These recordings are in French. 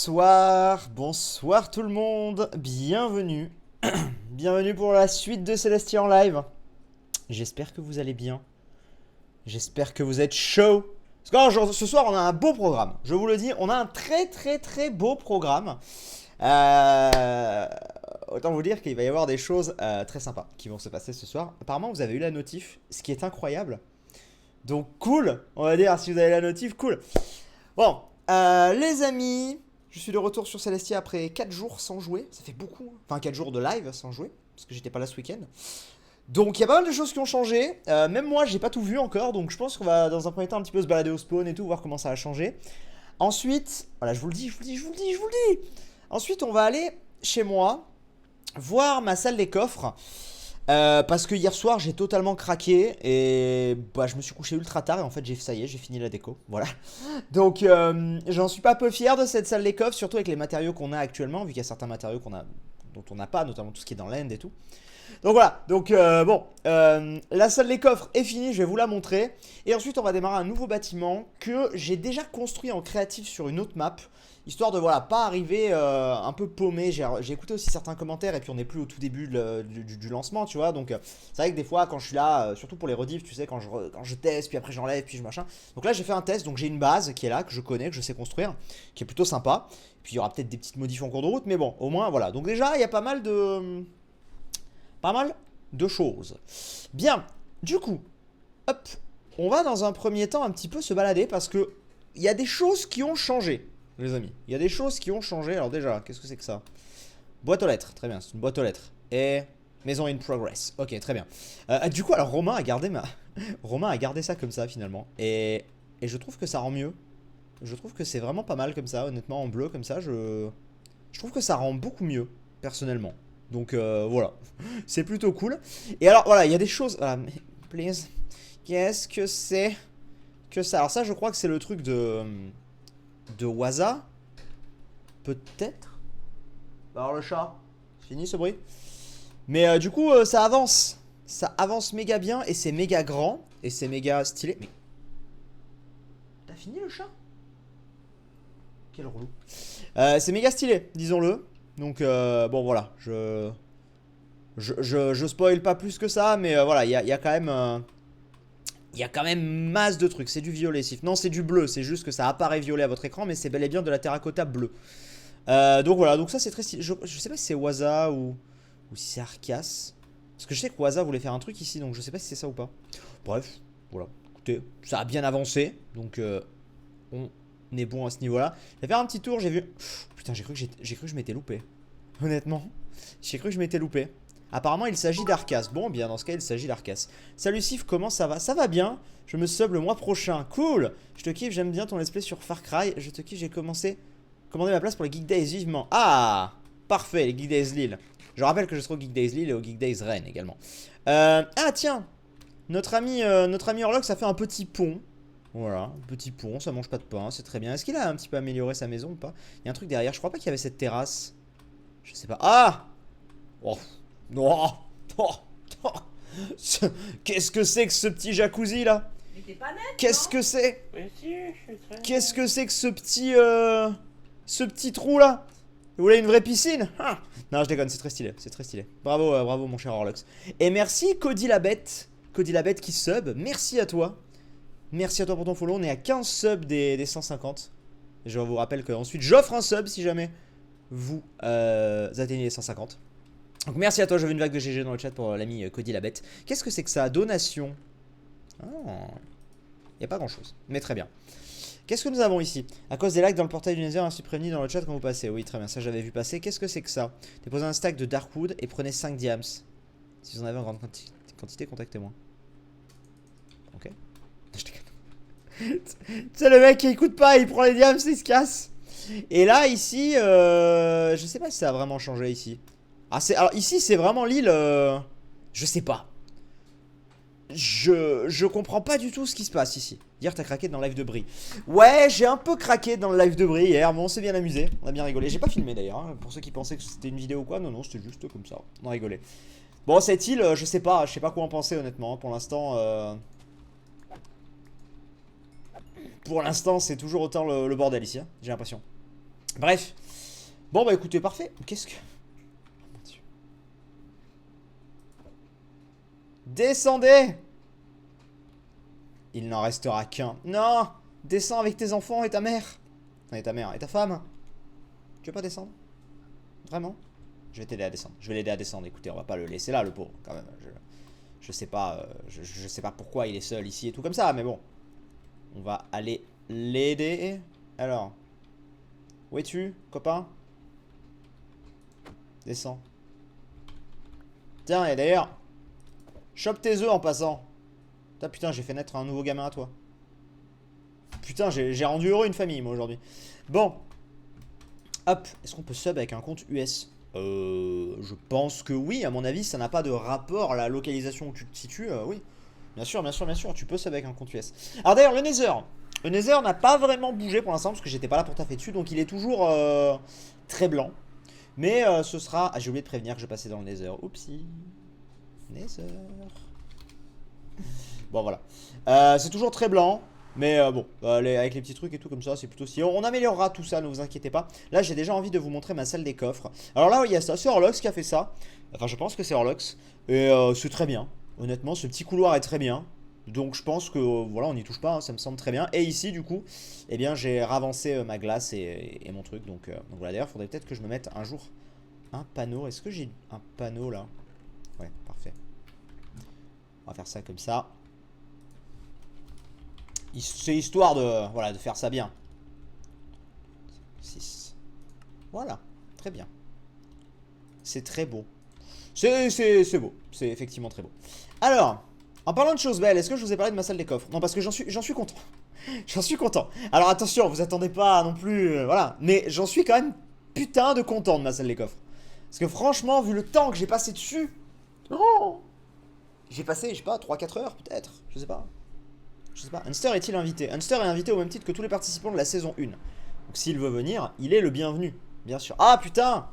Bonsoir, bonsoir tout le monde, bienvenue, bienvenue pour la suite de Celestia en live. J'espère que vous allez bien, j'espère que vous êtes chaud. Parce que ce soir on a un beau programme, je vous le dis, on a un très beau programme. Autant vous dire qu'il va y avoir des choses très sympas qui vont se passer ce soir. Apparemment vous avez eu la notif, ce qui est incroyable. Donc cool, on va dire, si vous avez la notif, cool. Bon, les amis, je suis de retour sur Celestia après 4 jours sans jouer. Ça fait beaucoup, hein. Enfin 4 jours de live sans jouer, parce que j'étais pas là ce week-end. Donc il y a pas mal de choses qui ont changé. Même moi, j'ai pas tout vu encore, donc je pense qu'on va dans un premier temps un petit peu se balader au spawn et tout, voir comment ça a changé. Ensuite, voilà, je vous le dis. Ensuite, on va aller chez moi, voir ma salle des coffres. Parce que hier soir j'ai totalement craqué et bah, je me suis couché ultra tard et en fait ça y est, j'ai fini la déco, voilà. Donc j'en suis pas peu fier de cette salle des coffres, surtout avec les matériaux qu'on a actuellement, vu qu'il y a certains matériaux dont on n'a pas, notamment tout ce qui est dans l'end et tout. Donc voilà, donc la salle des coffres est finie, je vais vous la montrer. Et ensuite on va démarrer un nouveau bâtiment que j'ai déjà construit en créatif sur une autre map. Histoire de voilà, pas arriver un peu paumé. J'ai écouté aussi certains commentaires et puis on n'est plus au tout début du lancement, tu vois. Donc c'est vrai que des fois quand je suis là, surtout pour les rediffs, tu sais, quand je teste, puis après j'enlève, puis je machin. Donc là j'ai fait un test, donc j'ai une base qui est là, que je connais, que je sais construire, qui est plutôt sympa. Puis il y aura peut-être des petites modifs en cours de route, mais bon, au moins voilà. Donc déjà il y a pas mal de choses. Bien, du coup, hop, on va dans un premier temps un petit peu se balader parce que il y a des choses qui ont changé. Les amis, il y a des choses qui ont changé. Alors déjà, qu'est-ce que c'est que ça? Boîte aux lettres, très bien, c'est une boîte aux lettres. Et maison in progress, ok, très bien. Du coup, alors Romain a gardé Romain a gardé ça comme ça finalement. Et je trouve que ça rend mieux. Je trouve que c'est vraiment pas mal comme ça, honnêtement, en bleu comme ça, je trouve que ça rend beaucoup mieux, personnellement. Donc voilà, c'est plutôt cool. Et alors voilà, il y a des choses... Voilà, please, qu'est-ce que c'est que ça? Alors ça, je crois que c'est le truc de Waza. Peut-être. Alors le chat, fini ce bruit. Mais du coup ça avance. Ça avance méga bien et c'est méga grand. Et c'est méga stylé. Mais t'as fini le chat? Quel relou. C'est méga stylé, disons-le. Donc bon voilà, je spoil pas plus que ça. Mais voilà, il y a quand même... il y a quand même masse de trucs. C'est du violet, Sif. Non, c'est du bleu. C'est juste que ça apparaît violet à votre écran, mais c'est bel et bien de la terracotta bleue. Donc voilà, donc ça c'est très stylé. Je sais pas si c'est Waza ou si c'est Arcas. Parce que je sais que Waza voulait faire un truc ici, donc je sais pas si c'est ça ou pas. Bref, voilà. Écoutez, ça a bien avancé. Donc on est bon à ce niveau-là. Je vais faire un petit tour, j'ai vu... Putain, j'ai cru que je m'étais loupé. Honnêtement, j'ai cru que je m'étais loupé. Apparemment il s'agit d'Arcas. Bon bien dans ce cas il s'agit d'Arcas. Salut Sif, comment ça va? Ça va bien. Je me sub le mois prochain. Cool. Je te kiffe, j'aime bien ton let's play sur Far Cry. Je te kiffe, j'ai commandé ma place pour les Geek Days vivement. Ah parfait, les Geek Days Lille. Je rappelle que je serai au Geek Days Lille et au Geek Days Rennes également. Ah tiens, notre ami Orlox a fait un petit pont. Voilà, un petit pont, ça mange pas de pain, c'est très bien. Est-ce qu'il a un petit peu amélioré sa maison ou pas? Il y a un truc derrière, je crois pas qu'il y avait cette terrasse. Je sais pas. Ah oh. Oh, oh, oh. Qu'est-ce que c'est que ce petit jacuzzi là? Mais t'es pas net, Qu'est-ce que c'est? Mais si, je suis très Qu'est-ce que c'est que ce petit trou là? Vous voulez une vraie piscine? Ah. Non, je déconne, c'est très stylé, c'est très stylé. Bravo, bravo mon cher Orlux. Et merci Cody la bête qui sub. Merci à toi. Merci à toi pour ton follow. On est à 15 subs des 150. Et je vous rappelle qu'ensuite j'offre un sub si jamais vous atteignez les 150. Donc merci à toi, je veux une vague de GG dans le chat pour l'ami Cody la bête. Qu'est-ce que c'est que ça? Donation. Oh. Il n'y a pas grand chose, mais très bien. Qu'est-ce que nous avons ici? À cause des lags dans le portail du Nether, ainsi prévenu dans le chat quand vous passez. Oui, très bien, ça j'avais vu passer. Qu'est-ce que c'est que ça? Déposez un stack de Darkwood et prenez 5 diams. Si vous en avez en grande quantité, contactez-moi. Ok. Je déconne. Tu sais, le mec qui écoute pas, il prend les diams, il se casse. Et là, ici, je sais pas si ça a vraiment changé ici. Ah, alors ici c'est vraiment l'île je sais pas. Je comprends pas du tout ce qui se passe ici. Hier t'as craqué dans le live de Brie. Ouais, j'ai un peu craqué dans le live de Brie hier, mais on s'est bien amusé. On a bien rigolé. J'ai pas filmé d'ailleurs, hein, pour ceux qui pensaient que c'était une vidéo ou quoi. Non, c'était juste comme ça. On a rigolé. Bon, cette île, je sais pas quoi en penser honnêtement. Pour l'instant c'est toujours autant le bordel ici, hein, j'ai l'impression. Bref. Bon, bah écoutez, parfait. Qu'est-ce que... Oh, mon Dieu. Descendez. Il n'en restera qu'un. Non. Descends avec tes enfants et ta mère. Et ta mère et ta femme. Tu veux pas descendre? Vraiment? Je vais t'aider à descendre. Je vais l'aider à descendre. Écoutez, on va pas le laisser là, le pauvre, quand même. Je sais pas, je sais pas pourquoi il est seul ici et tout comme ça, mais bon. On va aller l'aider. Alors. Où es-tu, copain? Descends. Tiens, et d'ailleurs, chope tes œufs en passant. Putain, j'ai fait naître un nouveau gamin à toi. Putain, j'ai rendu heureux une famille, moi, aujourd'hui. Bon. Hop, est-ce qu'on peut sub avec un compte US? Je pense que oui, à mon avis, ça n'a pas de rapport à la localisation où tu te situes, oui. Bien sûr, bien sûr, bien sûr, tu peux sub avec un compte US. Alors d'ailleurs, le Nether. Le Nether n'a pas vraiment bougé pour l'instant, parce que j'étais pas là pour taffer dessus, donc il est toujours très blanc. Mais ce sera... Ah, j'ai oublié de prévenir que je passais dans le Nether. Oupsie. Nether. Bon, voilà. C'est toujours très blanc. Mais bon, avec les petits trucs et tout comme ça, c'est plutôt si. On améliorera tout ça, ne vous inquiétez pas. Là, j'ai déjà envie de vous montrer ma salle des coffres. Alors là, il y a ça. C'est Orlox qui a fait ça. Enfin, je pense que c'est Orlox. Et c'est très bien. Honnêtement, ce petit couloir est très bien. Donc, je pense que voilà, on n'y touche pas. Hein, ça me semble très bien. Et ici, du coup, eh bien, j'ai ravancé ma glace et mon truc. Donc voilà, d'ailleurs, il faudrait peut-être que je me mette un jour un panneau. Est-ce que j'ai un panneau là? Ouais, parfait. On va faire ça comme ça. C'est histoire de, voilà, de faire ça bien. 6. Voilà, très bien. C'est très beau. C'est beau. C'est effectivement très beau. Alors, en parlant de choses belles, est-ce que je vous ai parlé de ma salle des coffres? Non, parce que j'en suis content. J'en suis content. Alors attention, vous attendez pas non plus, voilà. Mais j'en suis quand même putain de content de ma salle des coffres. Parce que franchement, vu le temps que j'ai passé dessus... Oh, j'ai passé, je sais pas, 3-4 heures peut-être. Je sais pas. Je sais pas, Hunster est-il invité? Hunster est invité au même titre que tous les participants de la saison 1. Donc s'il veut venir, il est le bienvenu, bien sûr. Ah putain!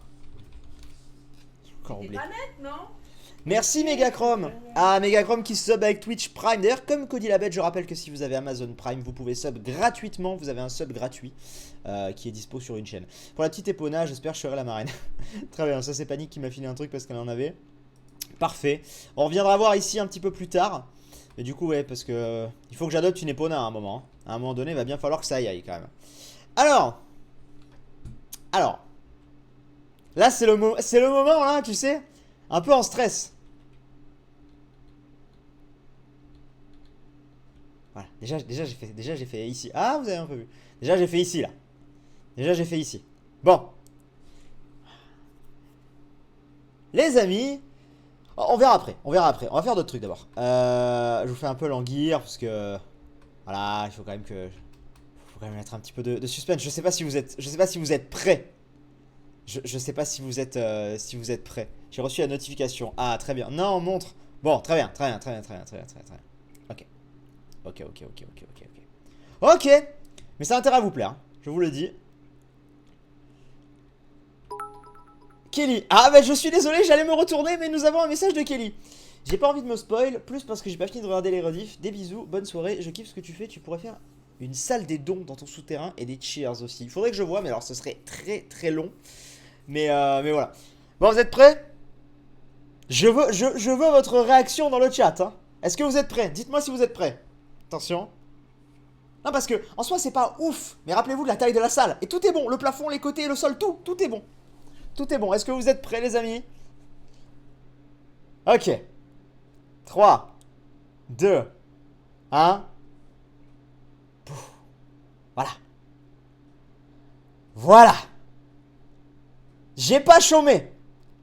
Encore oublié. Pas net, non? Merci Megachrome. Ah, Megachrome qui sub avec Twitch Prime. D'ailleurs, comme Cody la Bête, je rappelle que si vous avez Amazon Prime, vous pouvez sub gratuitement. Vous avez un sub gratuit qui est dispo sur une chaîne. Pour la petite Epona, j'espère que je serai la marraine. Très bien, ça c'est Panique qui m'a filé un truc parce qu'elle en avait. Parfait. On reviendra voir ici un petit peu plus tard. Mais du coup, ouais, parce que il faut que j'adopte une Epona à un moment. Hein. À un moment donné, il va bien falloir que ça y aille quand même. Alors. Là, c'est le moment, là, tu sais. Un peu en stress. Voilà. Déjà j'ai fait ici. Ah, vous avez un peu vu. Déjà, j'ai fait ici, là. Déjà, j'ai fait ici. Bon. Les amis. On verra après. On verra après. On va faire d'autres trucs d'abord. Je vous fais un peu languir parce que voilà, il faut quand même mettre un petit peu de suspense. Je sais pas si vous êtes prêts. Je sais pas si vous êtes prêts. J'ai reçu la notification. Ah, très bien. Non, montre. Bon, très bien. Ok. Ok. Mais ça a intérêt à vous plaire. Hein. Je vous le dis. Kelly. Ah bah je suis désolé, j'allais me retourner, mais nous avons un message de Kelly. J'ai pas envie de me spoil, plus parce que j'ai pas fini de regarder les rediffs. Des bisous, bonne soirée, je kiffe ce que tu fais. Tu pourrais faire une salle des dons dans ton souterrain et des cheers aussi. Il faudrait que je vois, mais alors ce serait très très long. Mais voilà. Bon, vous êtes prêts? Je veux votre réaction dans le chat. Hein. Est-ce que vous êtes prêts? Dites-moi si vous êtes prêts. Attention. Non, parce que en soi c'est pas ouf, mais rappelez-vous de la taille de la salle. Et tout est bon, le plafond, les côtés, le sol, tout est bon. Tout est bon. Est-ce que vous êtes prêts, les amis? Ok. 3, 2, 1. Pouf. Voilà. Voilà. J'ai pas chômé.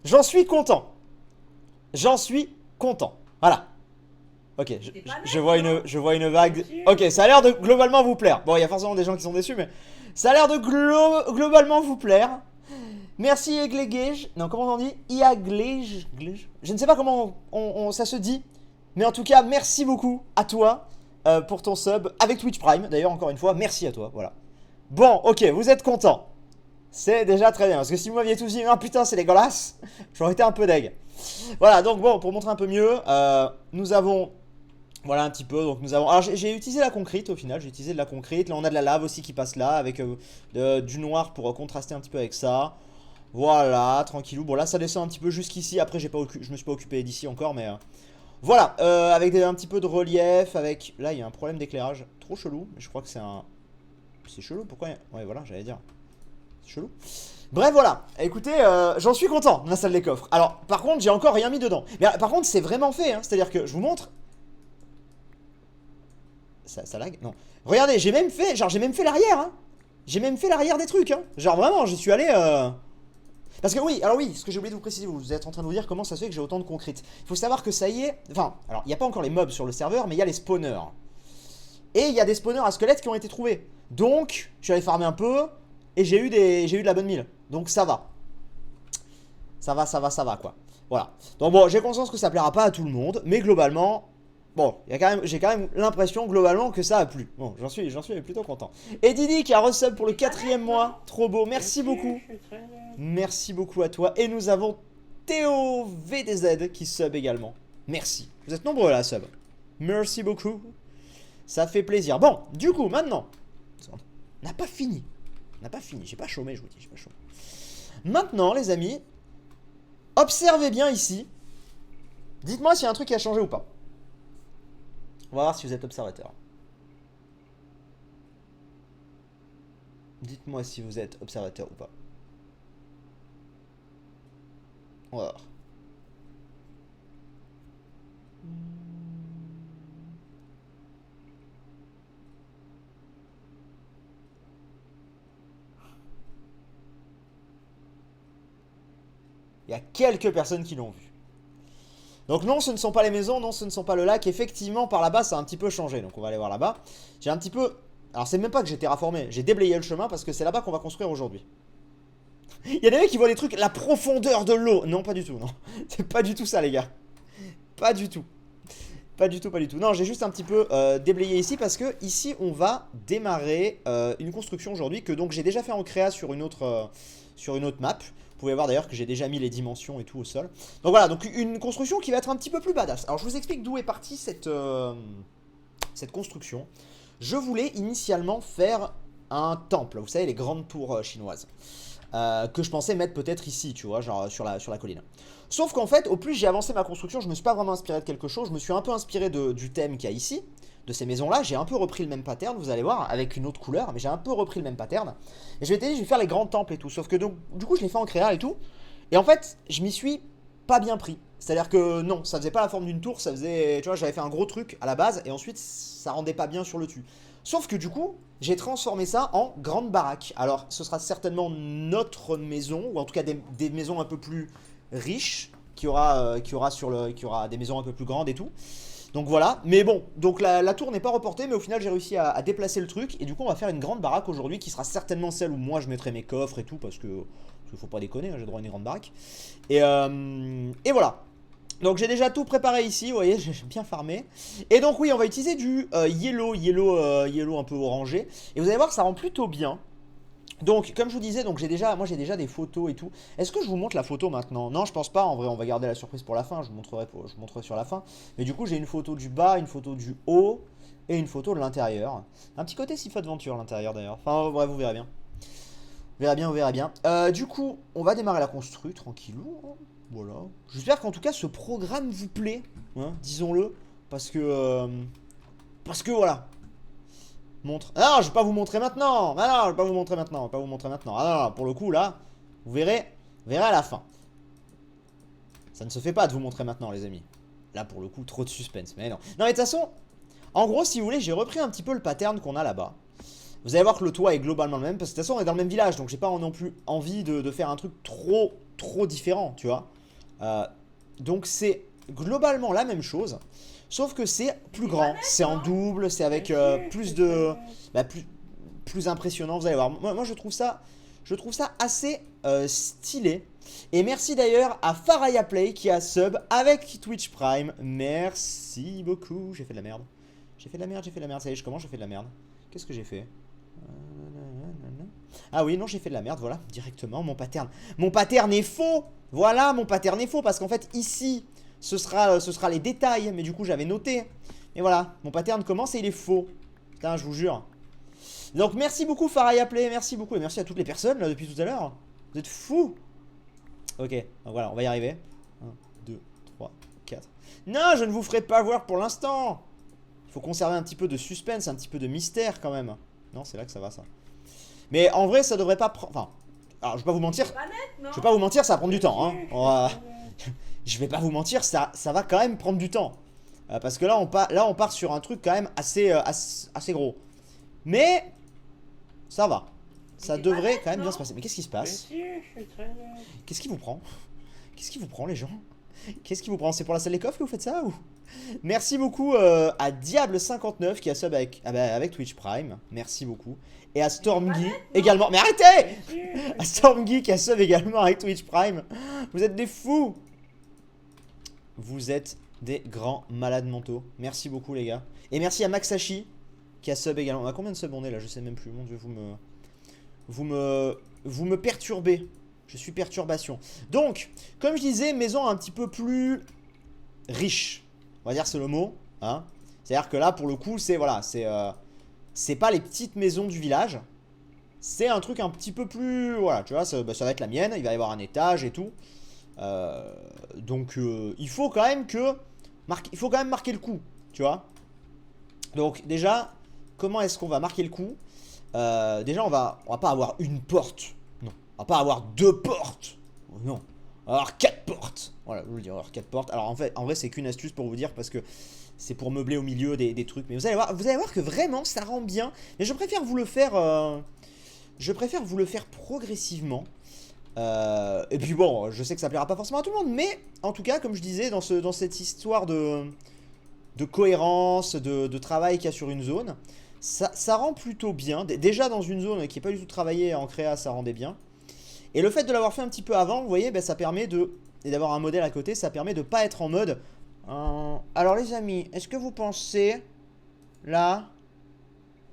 J'en suis content. J'en suis content. Voilà. Ok, je vois une vague. Ok, ça a l'air de globalement vous plaire. Bon, il y a forcément des gens qui sont déçus, mais ça a l'air de globalement vous plaire. Merci Eglegej. Non, comment on dit? Iaglej. Je ne sais pas comment ça se dit. Mais en tout cas, merci beaucoup à toi pour ton sub avec Twitch Prime. D'ailleurs, encore une fois, merci à toi. Voilà. Bon, ok, vous êtes content. C'est déjà très bien. Parce que si vous m'aviez tous dit, ah putain, c'est dégueulasse, j'aurais été un peu deg. Voilà, donc bon, pour montrer un peu mieux, nous avons Voilà un petit peu, donc nous avons... Alors j'ai utilisé la concrete au final, j'ai utilisé de la concrete. Là on a de la lave aussi qui passe là, avec du noir pour contraster un petit peu avec ça. Voilà, tranquillou. Bon là ça descend un petit peu jusqu'ici, après je me suis pas occupé d'ici encore, mais... Voilà, avec un petit peu de relief, avec... Là il y a un problème d'éclairage, trop chelou, mais je crois que c'est un... C'est chelou, pourquoi... Ouais voilà, j'allais dire. C'est chelou. Bref, voilà. Écoutez, j'en suis content de la salle des coffres. Alors, par contre, j'ai encore rien mis dedans. Mais par contre, c'est vraiment fait, hein. C'est-à-dire que je vous montre. Ça lag? Non. Regardez, j'ai même fait, genre, j'ai même fait l'arrière, hein. J'ai même fait l'arrière des trucs, hein. Genre, vraiment, j'y suis allé. Parce que oui, alors oui, ce que j'ai oublié de vous préciser, vous êtes en train de vous dire comment ça se fait que j'ai autant de concrete. Il faut savoir que ça y est. Enfin, alors, il n'y a pas encore les mobs sur le serveur, mais il y a les spawners. Et il y a des spawners à squelettes qui ont été trouvés. Donc, je suis allé farmer un peu. Et j'ai eu de la bonne mille. Donc, ça va. Ça va quoi. Voilà. Donc bon, j'ai conscience que ça plaira pas à tout le monde, mais globalement, bon, j'ai quand même l'impression globalement que ça a plu. Bon, j'en suis plutôt content. Et Didi qui a resub pour le 4e mois, trop beau, merci beaucoup. Merci beaucoup à toi. Et nous avons Théo VDZ qui sub également. Merci. Vous êtes nombreux là, sub. Merci beaucoup. Ça fait plaisir. Bon, du coup, maintenant, on n'a pas fini. On n'a pas fini. J'ai pas chômé, je vous dis, j'ai pas chômé. Maintenant, les amis, observez bien ici. Dites-moi s'il y a un truc qui a changé ou pas. On va voir si vous êtes observateur. Dites-moi si vous êtes observateur ou pas. On va voir. Il y a quelques personnes qui l'ont vu. Donc non, ce ne sont pas les maisons, non, ce ne sont pas le lac. Effectivement, par là-bas, ça a un petit peu changé. Donc on va aller voir là-bas. J'ai un petit peu... Alors c'est même pas que j'ai terraformé, j'ai déblayé le chemin parce que c'est là-bas qu'on va construire aujourd'hui. Il y a des mecs qui voient des trucs, la profondeur de l'eau. Non, pas du tout, non. C'est pas du tout ça, les gars. Pas du tout. Pas du tout, pas du tout. Non, j'ai juste un petit peu déblayé ici parce que ici, on va démarrer une construction aujourd'hui que donc j'ai déjà fait en créa sur une autre map. Vous pouvez voir d'ailleurs que j'ai déjà mis les dimensions et tout au sol. Donc voilà, donc une construction qui va être un petit peu plus badass. Alors je vous explique d'où est partie cette construction. Je voulais initialement faire un temple, vous savez les grandes tours chinoises. Que je pensais mettre peut-être ici, tu vois, genre sur la colline. Sauf qu'en fait, au plus j'ai avancé ma construction, je me suis pas vraiment inspiré de quelque chose, je me suis un peu inspiré du thème qu'il y a ici, de ces maisons-là. J'ai un peu repris le même pattern, vous allez voir, avec une autre couleur, mais j'ai un peu repris le même pattern. Et je m'étais dit, je vais faire les grands temples et tout, sauf que donc, du coup, je l'ai fait en créa et tout. Et en fait, je m'y suis pas bien pris. C'est-à-dire que non, ça faisait pas la forme d'une tour, ça faisait, tu vois, j'avais fait un gros truc à la base, et ensuite, ça rendait pas bien sur le dessus. Sauf que du coup, j'ai transformé ça en grande baraque. Alors, ce sera certainement notre maison, ou en tout cas des maisons un peu plus riches, qui aura des maisons un peu plus grandes et tout. Donc voilà, mais bon, donc la tour n'est pas reportée, mais au final j'ai réussi à déplacer le truc. Et du coup on va faire une grande baraque aujourd'hui, qui sera certainement celle où moi je mettrai mes coffres et tout, parce que faut pas déconner, hein, j'ai droit à une grande baraque. Et voilà. Donc j'ai déjà tout préparé ici, vous voyez, j'ai bien farmé. Et donc oui, on va utiliser du yellow un peu orangé. Et vous allez voir, ça rend plutôt bien. Donc comme je vous disais, donc moi j'ai déjà des photos et tout. Est-ce que je vous montre la photo maintenant? Non, je pense pas, en vrai on va garder la surprise pour la fin, je vous montrerai sur la fin. Mais du coup j'ai une photo du bas, une photo du haut et une photo de l'intérieur. Un petit côté Sif Adventure l'intérieur d'ailleurs. Enfin bref, vous verrez bien. Vous verrez bien. Du coup, on va démarrer la construction tranquillou. Voilà. J'espère qu'en tout cas ce programme vous plaît, hein, disons-le. Parce que voilà. Montre. Ah non, je vais pas vous montrer maintenant. Ah non, je vais pas vous montrer maintenant. Je vais pas vous montrer maintenant. Ah non, non, pour le coup là, vous verrez à la fin. Ça ne se fait pas de vous montrer maintenant, les amis. Là, pour le coup, trop de suspense. Mais non. Non, mais de toute façon, en gros, si vous voulez, j'ai repris un petit peu le pattern qu'on a là-bas. Vous allez voir que le toit est globalement le même. Parce que de toute façon, on est dans le même village. Donc, j'ai pas non plus envie de faire un truc trop différent, tu vois. Donc, c'est globalement la même chose. Sauf que c'est plus grand, c'est en double, c'est avec plus de... Bah, plus impressionnant, vous allez voir. Moi je trouve ça assez stylé. Et merci d'ailleurs à Faraya Play qui a sub avec Twitch Prime. Merci beaucoup. J'ai fait de la merde. J'ai fait de la merde. Ça y est, je commence, j'ai fait de la merde. Qu'est-ce que j'ai fait? Ah oui, non, j'ai fait de la merde, voilà, directement, mon pattern. Mon pattern est faux. Voilà, mon pattern est faux, parce qu'en fait, ici... Ce sera les détails, mais du coup j'avais noté. Et voilà, mon pattern commence et il est faux. Putain, je vous jure. Donc merci beaucoup Farai Play, merci beaucoup. Et merci à toutes les personnes là depuis tout à l'heure. Vous êtes fous. Ok, donc voilà, on va y arriver. 1, 2, 3, 4. Non, je ne vous ferai pas voir pour l'instant. Il faut conserver un petit peu de suspense, un petit peu de mystère quand même. Non, c'est là que ça va ça. Mais en vrai, ça devrait pas prendre... Enfin, alors je vais pas vous mentir. Je vais pas vous mentir, ça va prendre du temps. Hein. Je vais pas vous mentir, ça va quand même prendre du temps. Parce que là, on part sur un truc quand même assez gros. Mais ça va. Ça devrait quand même bien se passer. Mais qu'est-ce qui se passe? Qu'est-ce qui vous prend? Qu'est-ce qui vous prend les gens? Qu'est-ce qui vous prend? C'est pour la salle des coffres que vous faites ça ou? Merci beaucoup à Diable59 qui a sub avec Twitch Prime. Merci beaucoup. Et à Stormgy également. Mais arrêtez! À Stormgy qui a sub également avec Twitch Prime. Vous êtes des fous. Vous êtes des grands malades mentaux. Merci beaucoup les gars. Et merci à Maxashi qui a sub également. À combien de subs on est là? Je sais même plus. Mon dieu, vous me perturbez. Je suis perturbation. Donc, comme je disais, maison un petit peu plus riche. On va dire c'est le mot. Hein. C'est-à-dire que là, pour le coup, c'est voilà, c'est pas les petites maisons du village. C'est un truc un petit peu plus... Voilà, tu vois, ça va être la mienne. Il va y avoir un étage et tout. Donc, il faut quand même marquer le coup. Tu vois. Donc, déjà, comment est-ce qu'on va marquer le coup? Déjà, on va pas avoir une porte. Non. On va pas avoir 2 portes. Non. On va avoir 4 portes. Voilà, je vous le dis, on va avoir 4 portes. Alors, en vrai, c'est qu'une astuce pour vous dire parce que c'est pour meubler au milieu des trucs. Mais vous allez voir que vraiment, ça rend bien. Mais je préfère vous le faire... progressivement. Et puis bon, je sais que ça plaira pas forcément à tout le monde. Mais, en tout cas, comme je disais, dans cette histoire de cohérence, de travail qu'il y a sur une zone... Ça rend plutôt bien. Déjà dans une zone qui n'est pas du tout travaillée en créa, ça rendait bien. Et le fait de l'avoir fait un petit peu avant, vous voyez, ben, ça permet d'avoir un modèle à côté, ça permet de pas être en mode... alors les amis, est-ce que vous pensez... Là...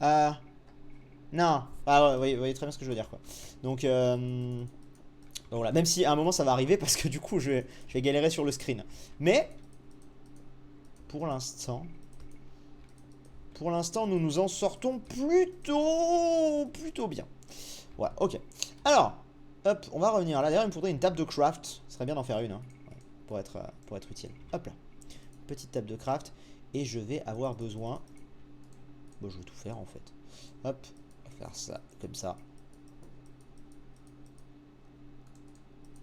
non. Ah ouais, vous voyez très bien ce que je veux dire quoi. Donc voilà, même si à un moment ça va arriver parce que du coup je vais galérer sur le screen. Mais... Pour l'instant, nous nous en sortons plutôt bien. Voilà, ok. Alors, hop, on va revenir là. D'ailleurs, il me faudrait une table de craft. Ce serait bien d'en faire une, hein, pour être utile. Hop là. Petite table de craft. Et je vais avoir besoin... Bon, je vais tout faire, en fait. Hop, on va faire ça, comme ça.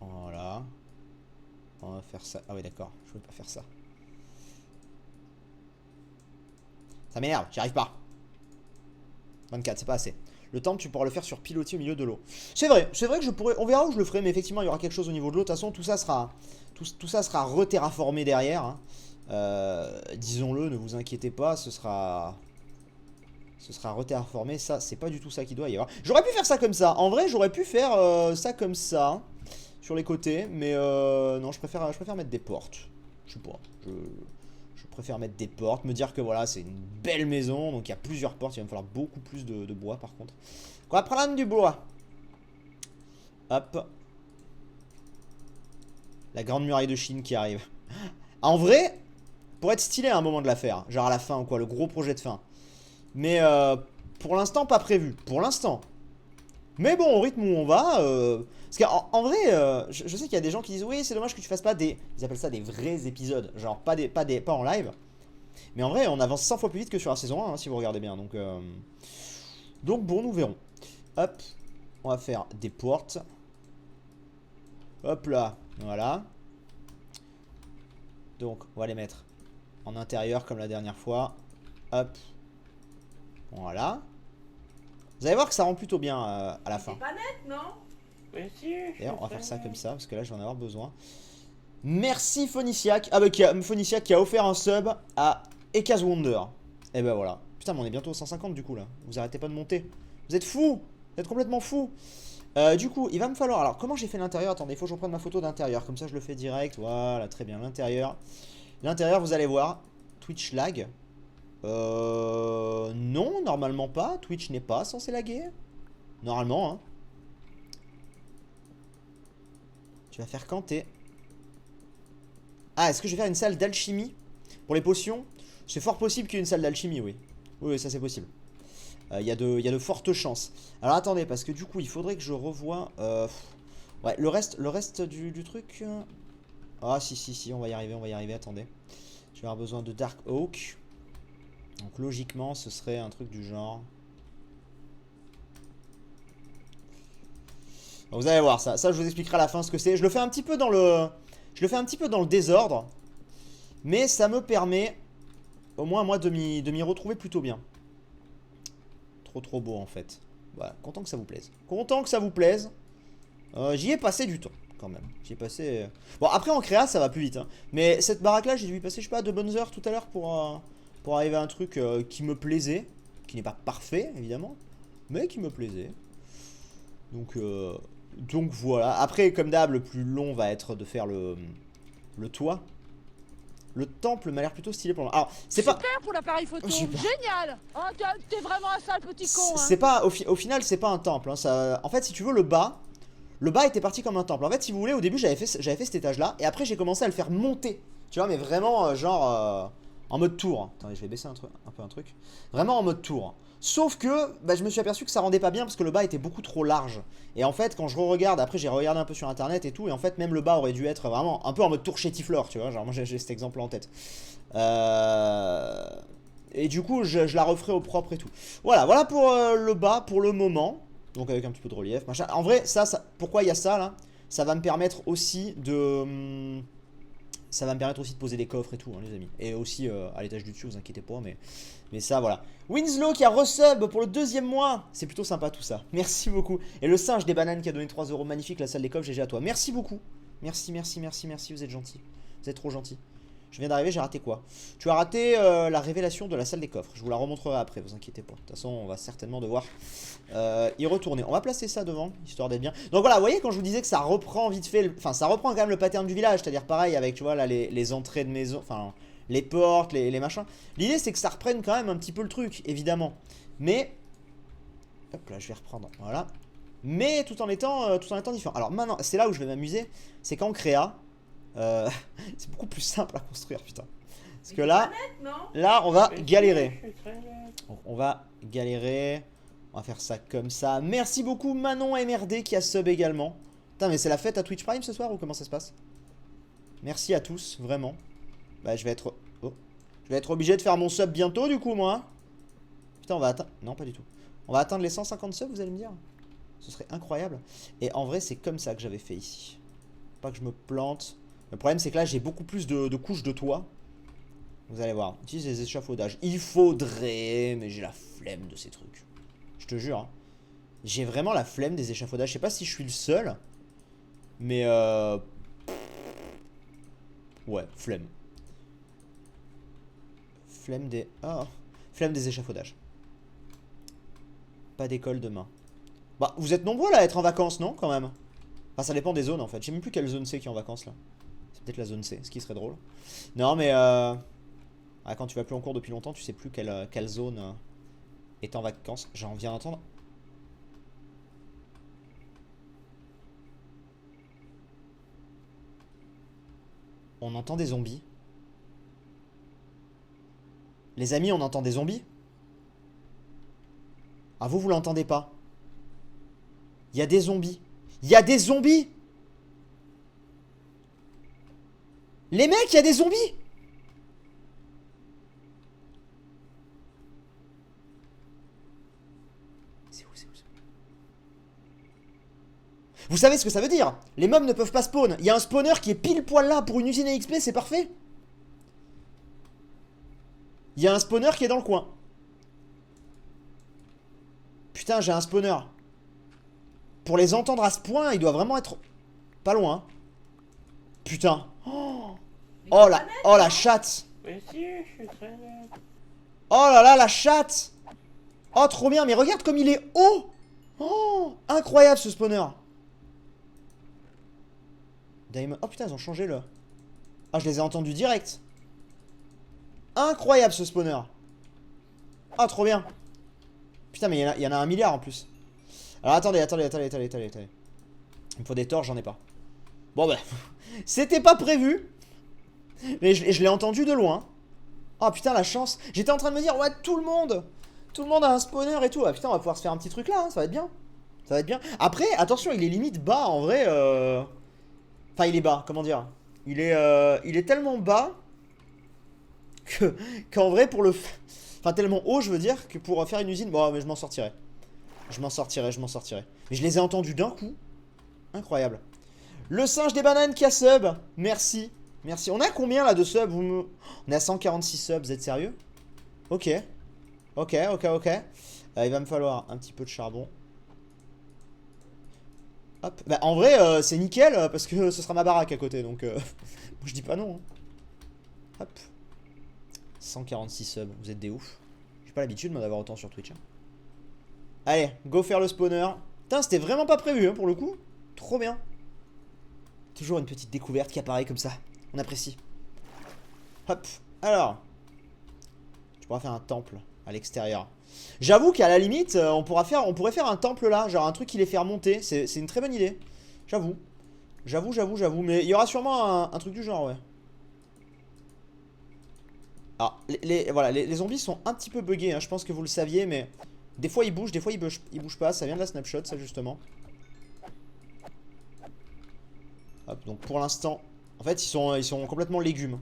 Voilà. On va faire ça. Ah oui, d'accord, je ne vais pas faire ça. Ça m'énerve, j'y arrive pas. 24, c'est pas assez. Le temple, tu pourras le faire sur pilotis au milieu de l'eau. C'est vrai que je pourrais... On verra où je le ferai, mais effectivement, il y aura quelque chose au niveau de l'eau. De toute façon, tout ça sera reterraformé derrière. Hein. Disons-le, ne vous inquiétez pas, ce sera reterraformé. Ça, c'est pas du tout ça qu'il doit y avoir. J'aurais pu faire ça comme ça. En vrai, j'aurais pu faire ça comme ça, sur les côtés. Mais non, je préfère mettre des portes. Je sais pas, je préfère mettre des portes, me dire que voilà, c'est une belle maison, donc il y a plusieurs portes, il va me falloir beaucoup plus de bois par contre. On va prendre du bois. Hop. La grande muraille de Chine qui arrive. En vrai, pour être stylé à un moment de la faire, genre à la fin ou quoi, le gros projet de fin. Mais pour l'instant, pas prévu. Pour l'instant. Mais bon, au rythme où on va... Parce qu'en vrai, je sais qu'il y a des gens qui disent oui, c'est dommage que tu fasses pas des... Ils appellent ça des vrais épisodes. Genre pas en live. Mais en vrai, on avance 100 fois plus vite que sur la saison 1, hein, si vous regardez bien. Donc bon, nous verrons. Hop, on va faire des portes. Hop là, voilà. Donc, on va les mettre en intérieur comme la dernière fois. Hop. Voilà. Vous allez voir que ça rend plutôt bien à la fin. C'est pas net, non? D'ailleurs, on va faire ça comme ça, parce que là, je vais en avoir besoin. Merci Phoniciac. Ah bah, Phoniciac qui a offert un sub à Ekaz Wonder. Et ben voilà. Putain, mais on est bientôt au 150 du coup là. Vous arrêtez pas de monter. Vous êtes fous. Vous êtes complètement fous. Du coup, il va me falloir... Alors, comment j'ai fait l'intérieur? Attendez, il faut que je reprenne ma photo d'intérieur. Comme ça, je le fais direct. Voilà, très bien. L'intérieur. L'intérieur, vous allez voir. Twitch lag. Non, normalement pas. Twitch n'est pas censé laguer. Normalement, hein. Tu vas faire canter. Ah, est-ce que je vais faire une salle d'alchimie pour les potions? C'est fort possible qu'il y ait une salle d'alchimie, oui. Oui, ça c'est possible. Il y a de fortes chances. Alors attendez, parce que du coup, il faudrait que je revoie... ouais, le reste du truc... Ah si, on va y arriver, attendez. Je vais avoir besoin de Dark Oak. Donc logiquement, ce serait un truc du genre... Donc, vous allez voir, ça je vous expliquerai à la fin ce que c'est. Je le fais un petit peu dans le désordre. Mais ça me permet, au moins moi, de m'y retrouver plutôt bien. Trop beau en fait. Voilà, content que ça vous plaise. Content que ça vous plaise. J'y ai passé du temps quand même. J'y ai passé... Bon, après en créa ça va plus vite. Hein. Mais cette baraque là, j'ai dû y passer, je sais pas, 2 bonnes heures tout à l'heure pour arriver à un truc qui me plaisait. Qui n'est pas parfait évidemment. Mais qui me plaisait. Donc voilà. Après, comme d'hab, le plus long va être de faire le toit. Le temple m'a l'air plutôt stylé pour le... Alors, c'est Super pas... pour l'appareil photo, Super. génial. Oh, t'es vraiment un sale petit con. Hein. C'est pas... Au final, c'est pas un temple. Hein, ça... En fait, si tu veux, le bas était parti comme un temple. En fait, si vous voulez, au début, j'avais fait cet étage-là. Et après, j'ai commencé à le faire monter. Tu vois, mais vraiment, genre... en mode tour. Attendez, je vais baisser un peu un truc. Vraiment en mode tour. Sauf que bah, je me suis aperçu que ça rendait pas bien parce que le bas était beaucoup trop large. Et en fait, quand je re-regarde, après j'ai regardé un peu sur internet et tout, et en fait, même le bas aurait dû être vraiment un peu en mode tour chez Tiflor, tu vois. Genre, moi j'ai cet exemple en tête. Et du coup, je la referai au propre et tout. Voilà pour le bas pour le moment. Donc avec un petit peu de relief, machin. En vrai, pourquoi il y a ça là? Ça va me permettre aussi de. Ça va me permettre aussi de poser des coffres et tout, hein, les amis. Et aussi à l'étage du dessus, vous inquiétez pas, mais ça, voilà. Winslow qui a resub pour le 2e mois. C'est plutôt sympa tout ça. Merci beaucoup. Et le singe des bananes qui a donné 3 €. Magnifique, la salle des coffres, GG à toi. Merci beaucoup. Merci. Vous êtes gentil. Vous êtes trop gentil. Je viens d'arriver, j'ai raté quoi? Tu as raté la révélation de la salle des coffres. Je vous la remontrerai après, vous inquiétez pas. De toute façon, on va certainement devoir y retourner. On va placer ça devant, histoire d'être bien. Donc voilà, vous voyez quand je vous disais que ça reprend vite fait, enfin ça reprend quand même le pattern du village, c'est-à-dire pareil avec, tu vois, là les entrées de maison, enfin les portes, les machins. L'idée c'est que ça reprenne quand même un petit peu le truc, évidemment. Mais, hop là, je vais reprendre, voilà. Mais tout en étant différent. Alors maintenant, c'est là où je vais m'amuser, c'est qu'en créa, c'est beaucoup plus simple à construire, putain. Parce que là, on va galérer. On va galérer. On va faire ça comme ça. Merci beaucoup Manon MRD qui a sub également. Putain, mais c'est la fête à Twitch Prime ce soir ou comment ça se passe? Merci à tous, vraiment. Bah, je vais être obligé de faire mon sub bientôt du coup, moi. Putain, on va atteindre... Non, pas du tout. On va atteindre les 150 subs, vous allez me dire? Ce serait incroyable. Et en vrai, c'est comme ça que j'avais fait ici. Pas que je me plante. Le problème, c'est que là, j'ai beaucoup plus de couches de toit. Vous allez voir. Utilise les échafaudages. Il faudrait, mais j'ai la flemme de ces trucs. Je te jure. Hein. J'ai vraiment la flemme des échafaudages. Je sais pas si je suis le seul. Mais ouais, flemme. Flemme des... Ah. Flemme des échafaudages. Pas d'école demain. Bah, vous êtes nombreux là à être en vacances, non, quand même? Enfin, ça dépend des zones, en fait. Je sais même plus quelle zone c'est qui est en vacances, là. C'est peut-être la zone C, ce qui serait drôle. Non, mais ah, quand tu vas plus en cours depuis longtemps, tu sais plus quelle zone est en vacances. J'en viens d'entendre. On entend des zombies. Les amis, on entend des zombies. Ah, vous l'entendez pas. Il y a des zombies. Il y a des zombies. Les mecs, il y a des zombies. C'est où? Vous savez ce que ça veut dire? Les mobs ne peuvent pas spawn. Il y a un spawner qui est pile poil là pour une usine à XP, c'est parfait. Il y a un spawner qui est dans le coin. Putain, j'ai un spawner. Pour les entendre à ce point, il doit vraiment être pas loin. Putain. Oh la chatte. Oh là là, la chatte. Oh, trop bien. Mais regarde comme il est haut. Oh, incroyable ce spawner. Diamond. Oh putain, ils ont changé le... Ah, je les ai entendus direct. Incroyable ce spawner. Ah, trop bien. Putain, mais il y en a un milliard en plus. Alors attendez. Il me faut des torches, j'en ai pas. Bon bah, c'était pas prévu. Mais je l'ai entendu de loin. Oh putain, la chance. J'étais en train de me dire, ouais, tout le monde a un spawner et tout. Ah putain, on va pouvoir se faire un petit truc là, hein, ça va être bien. Ça va être bien. Après, attention, il est limite bas en vrai. Enfin, il est bas, comment dire. Il est tellement bas que qu'en vrai, pour le. Enfin, tellement haut, je veux dire, que pour faire une usine. Bon, mais je m'en sortirai. Je m'en sortirai. Mais je les ai entendus d'un coup. Incroyable. Le singe des bananes qui a sub. Merci. Merci. On a combien là de subs? On est à 146 subs, vous êtes sérieux? Ok. Ok. Il va me falloir un petit peu de charbon. Hop. Bah, en vrai, c'est nickel parce que ce sera ma baraque à côté. Donc, je dis pas non. Hein. Hop. 146 subs, vous êtes des ouf. J'ai pas l'habitude d'en avoir autant sur Twitch. Hein. Allez, go faire le spawner. Putain, c'était vraiment pas prévu hein, pour le coup. Trop bien. Toujours une petite découverte qui apparaît comme ça. On apprécie. Hop. Alors. Je pourrais faire un temple à l'extérieur. J'avoue qu'à la limite, on pourrait faire un temple là. Genre un truc qui les fait remonter. C'est une très bonne idée. J'avoue. Mais il y aura sûrement un truc du genre, ouais. Alors, voilà, les zombies sont un petit peu buggés. Hein, je pense que vous le saviez, mais des fois ils bougent, des fois ils bougent pas. Ça vient de la snapshot, ça justement. Hop, donc pour l'instant, en fait, ils sont complètement légumes.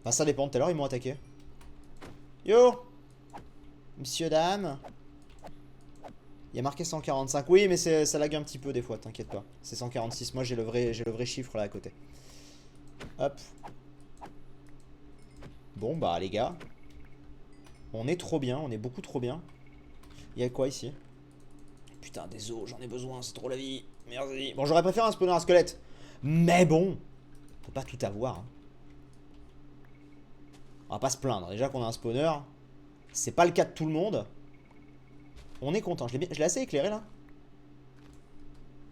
Enfin, ça dépend. Tout à l'heure, ils m'ont attaqué. Yo, monsieur, dame. Il y a marqué 145. Oui, mais ça lag un petit peu des fois, t'inquiète pas. C'est 146. Moi, j'ai le vrai chiffre là à côté. Hop. Bon, bah, les gars. On est trop bien. On est beaucoup trop bien. Il y a quoi ici? Putain, des os, j'en ai besoin. C'est trop la vie. Merci. Bon, j'aurais préféré un spawner à squelette. Mais bon, on peut pas tout avoir. Hein. On va pas se plaindre. Déjà qu'on a un spawner. C'est pas le cas de tout le monde. On est content. Je l'ai assez éclairé là.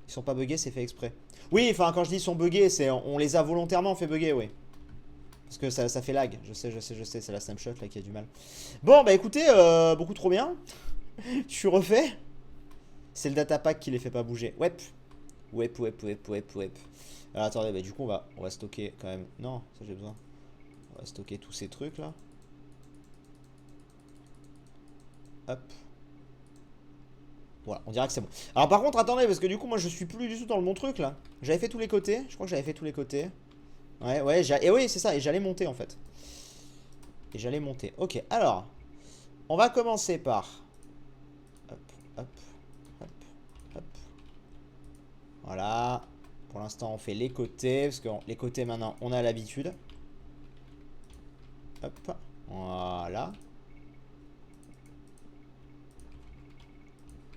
Ils sont pas buggés, c'est fait exprès. Oui, enfin, quand je dis ils sont buggés, c'est on les a volontairement fait bugger, oui. Parce que ça fait lag. Je sais. C'est la snapshot là qui a du mal. Bon, bah écoutez, beaucoup trop bien. Je suis refait. C'est le datapack qui les fait pas bouger. Wep. Alors attendez, bah du coup on va stocker quand même. Non, ça j'ai besoin. On va stocker tous ces trucs là. Hop. Voilà, on dirait que c'est bon. Alors par contre, attendez, parce que du coup moi je suis plus du tout dans le bon truc là. J'avais fait tous les côtés. Je crois que j'avais fait tous les côtés. Ouais, et oui, c'est ça. Et j'allais monter en fait. Ok, alors. On va commencer par. Hop. Voilà. Pour l'instant, on fait les côtés. Parce que les côtés, maintenant, on a l'habitude. Hop. Voilà.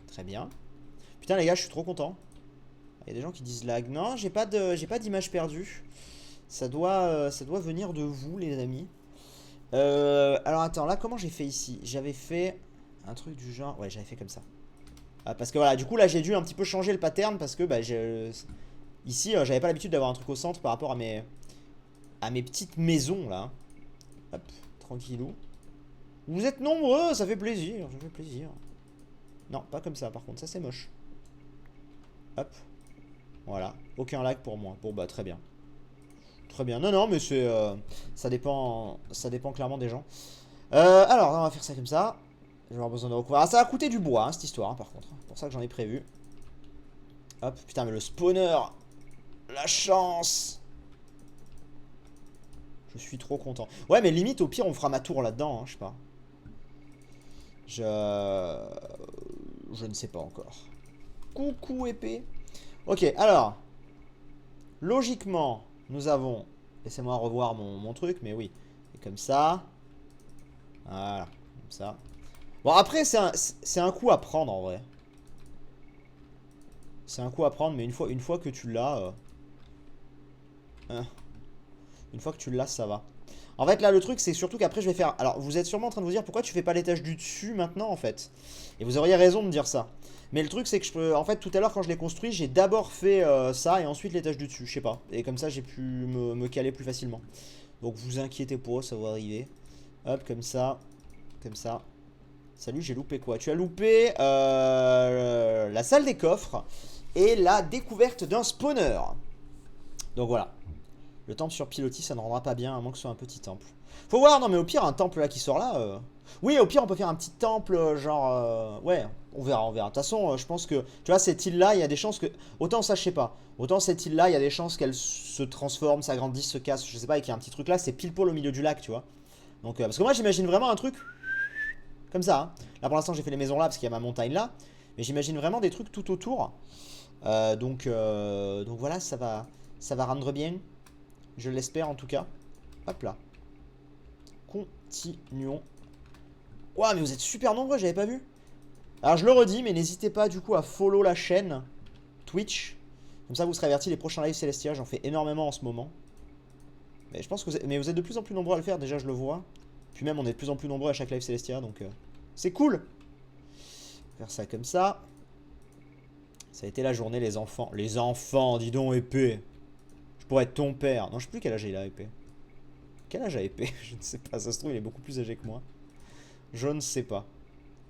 Très bien. Putain, les gars, je suis trop content. Il y a des gens qui disent lag. Non, j'ai pas d'image perdue. Ça doit venir de vous, les amis. Alors, attends, là, comment j'ai fait ici? J'avais fait un truc du genre. Ouais, j'avais fait comme ça. Parce que voilà, du coup là j'ai dû un petit peu changer le pattern parce que bah, ici j'avais pas l'habitude d'avoir un truc au centre par rapport à mes petites maisons là. Hop, tranquillou. Vous êtes nombreux, ça fait plaisir, Non, pas comme ça par contre, ça c'est moche. Hop, voilà, aucun lag pour moi. Bon bah très bien. Très bien, non mais c'est ça dépend clairement des gens. Alors on va faire ça comme ça. Je vais avoir besoin de recouvrir. Ah, ça va coûter du bois, hein, cette histoire, hein, par contre. C'est pour ça que j'en ai prévu. Hop, putain, mais le spawner. La chance. Je suis trop content. Ouais, mais limite, au pire, on fera ma tour là-dedans, hein, je sais pas. Je ne sais pas encore. Coucou, épée. Ok, alors. Logiquement, nous avons... Laissez-moi revoir mon truc, mais oui. Et comme ça. Voilà, comme ça. Bon, après, c'est un coup à prendre, en vrai. C'est un coup à prendre, mais une fois que tu l'as... une fois que tu l'as, ça va. En fait, là, le truc, c'est surtout qu'après, je vais faire... Alors, vous êtes sûrement en train de vous dire, pourquoi tu fais pas l'étage du dessus, maintenant, en fait? Et vous auriez raison de me dire ça. Mais le truc, c'est que je peux... En fait, tout à l'heure, quand je l'ai construit, j'ai d'abord fait ça, et ensuite l'étage du dessus, je sais pas. Et comme ça, j'ai pu me caler plus facilement. Donc, vous inquiétez pas, ça va arriver. Hop, comme ça. Comme ça. Salut, j'ai loupé quoi? Tu as loupé la salle des coffres et la découverte d'un spawner. Donc voilà. Le temple sur pilotis, ça ne rendra pas bien, à moins que ce soit un petit temple. Faut voir, non mais au pire, un temple là qui sort là... Oui, au pire, on peut faire un petit temple, genre... Ouais, on verra, on verra. De toute façon, je pense que... Tu vois, cette île-là, il y a des chances que... Autant ça, je sais pas. Autant cette île-là, il y a des chances qu'elle se transforme, s'agrandisse, se casse, je sais pas, et qu'il y a un petit truc là, c'est pile poil au milieu du lac, tu vois. Donc, parce que moi, j'imagine vraiment un truc... Comme ça, hein. Là, pour l'instant, j'ai fait les maisons là, parce qu'il y a ma montagne là. Mais j'imagine vraiment des trucs tout autour. Donc voilà, ça va rendre bien. Je l'espère en tout cas. Hop là. Continuons. Ouah, mais vous êtes super nombreux, j'avais pas vu. Alors je le redis, mais n'hésitez pas du coup à follow la chaîne Twitch. Comme ça vous serez avertis les prochains lives Celestia. J'en fais énormément en ce moment. Mais je pense que vous êtes de plus en plus nombreux à le faire, déjà je le vois. Puis même on est de plus en plus nombreux à chaque live Celestia, donc c'est cool. Faire ça comme ça. Ça a été la journée les enfants. Les enfants, dis donc épée. Je pourrais être ton père. Non, je sais plus quel âge il a épée. Quel âge a épée? Je ne sais pas, ça se trouve il est beaucoup plus âgé que moi. Je ne sais pas.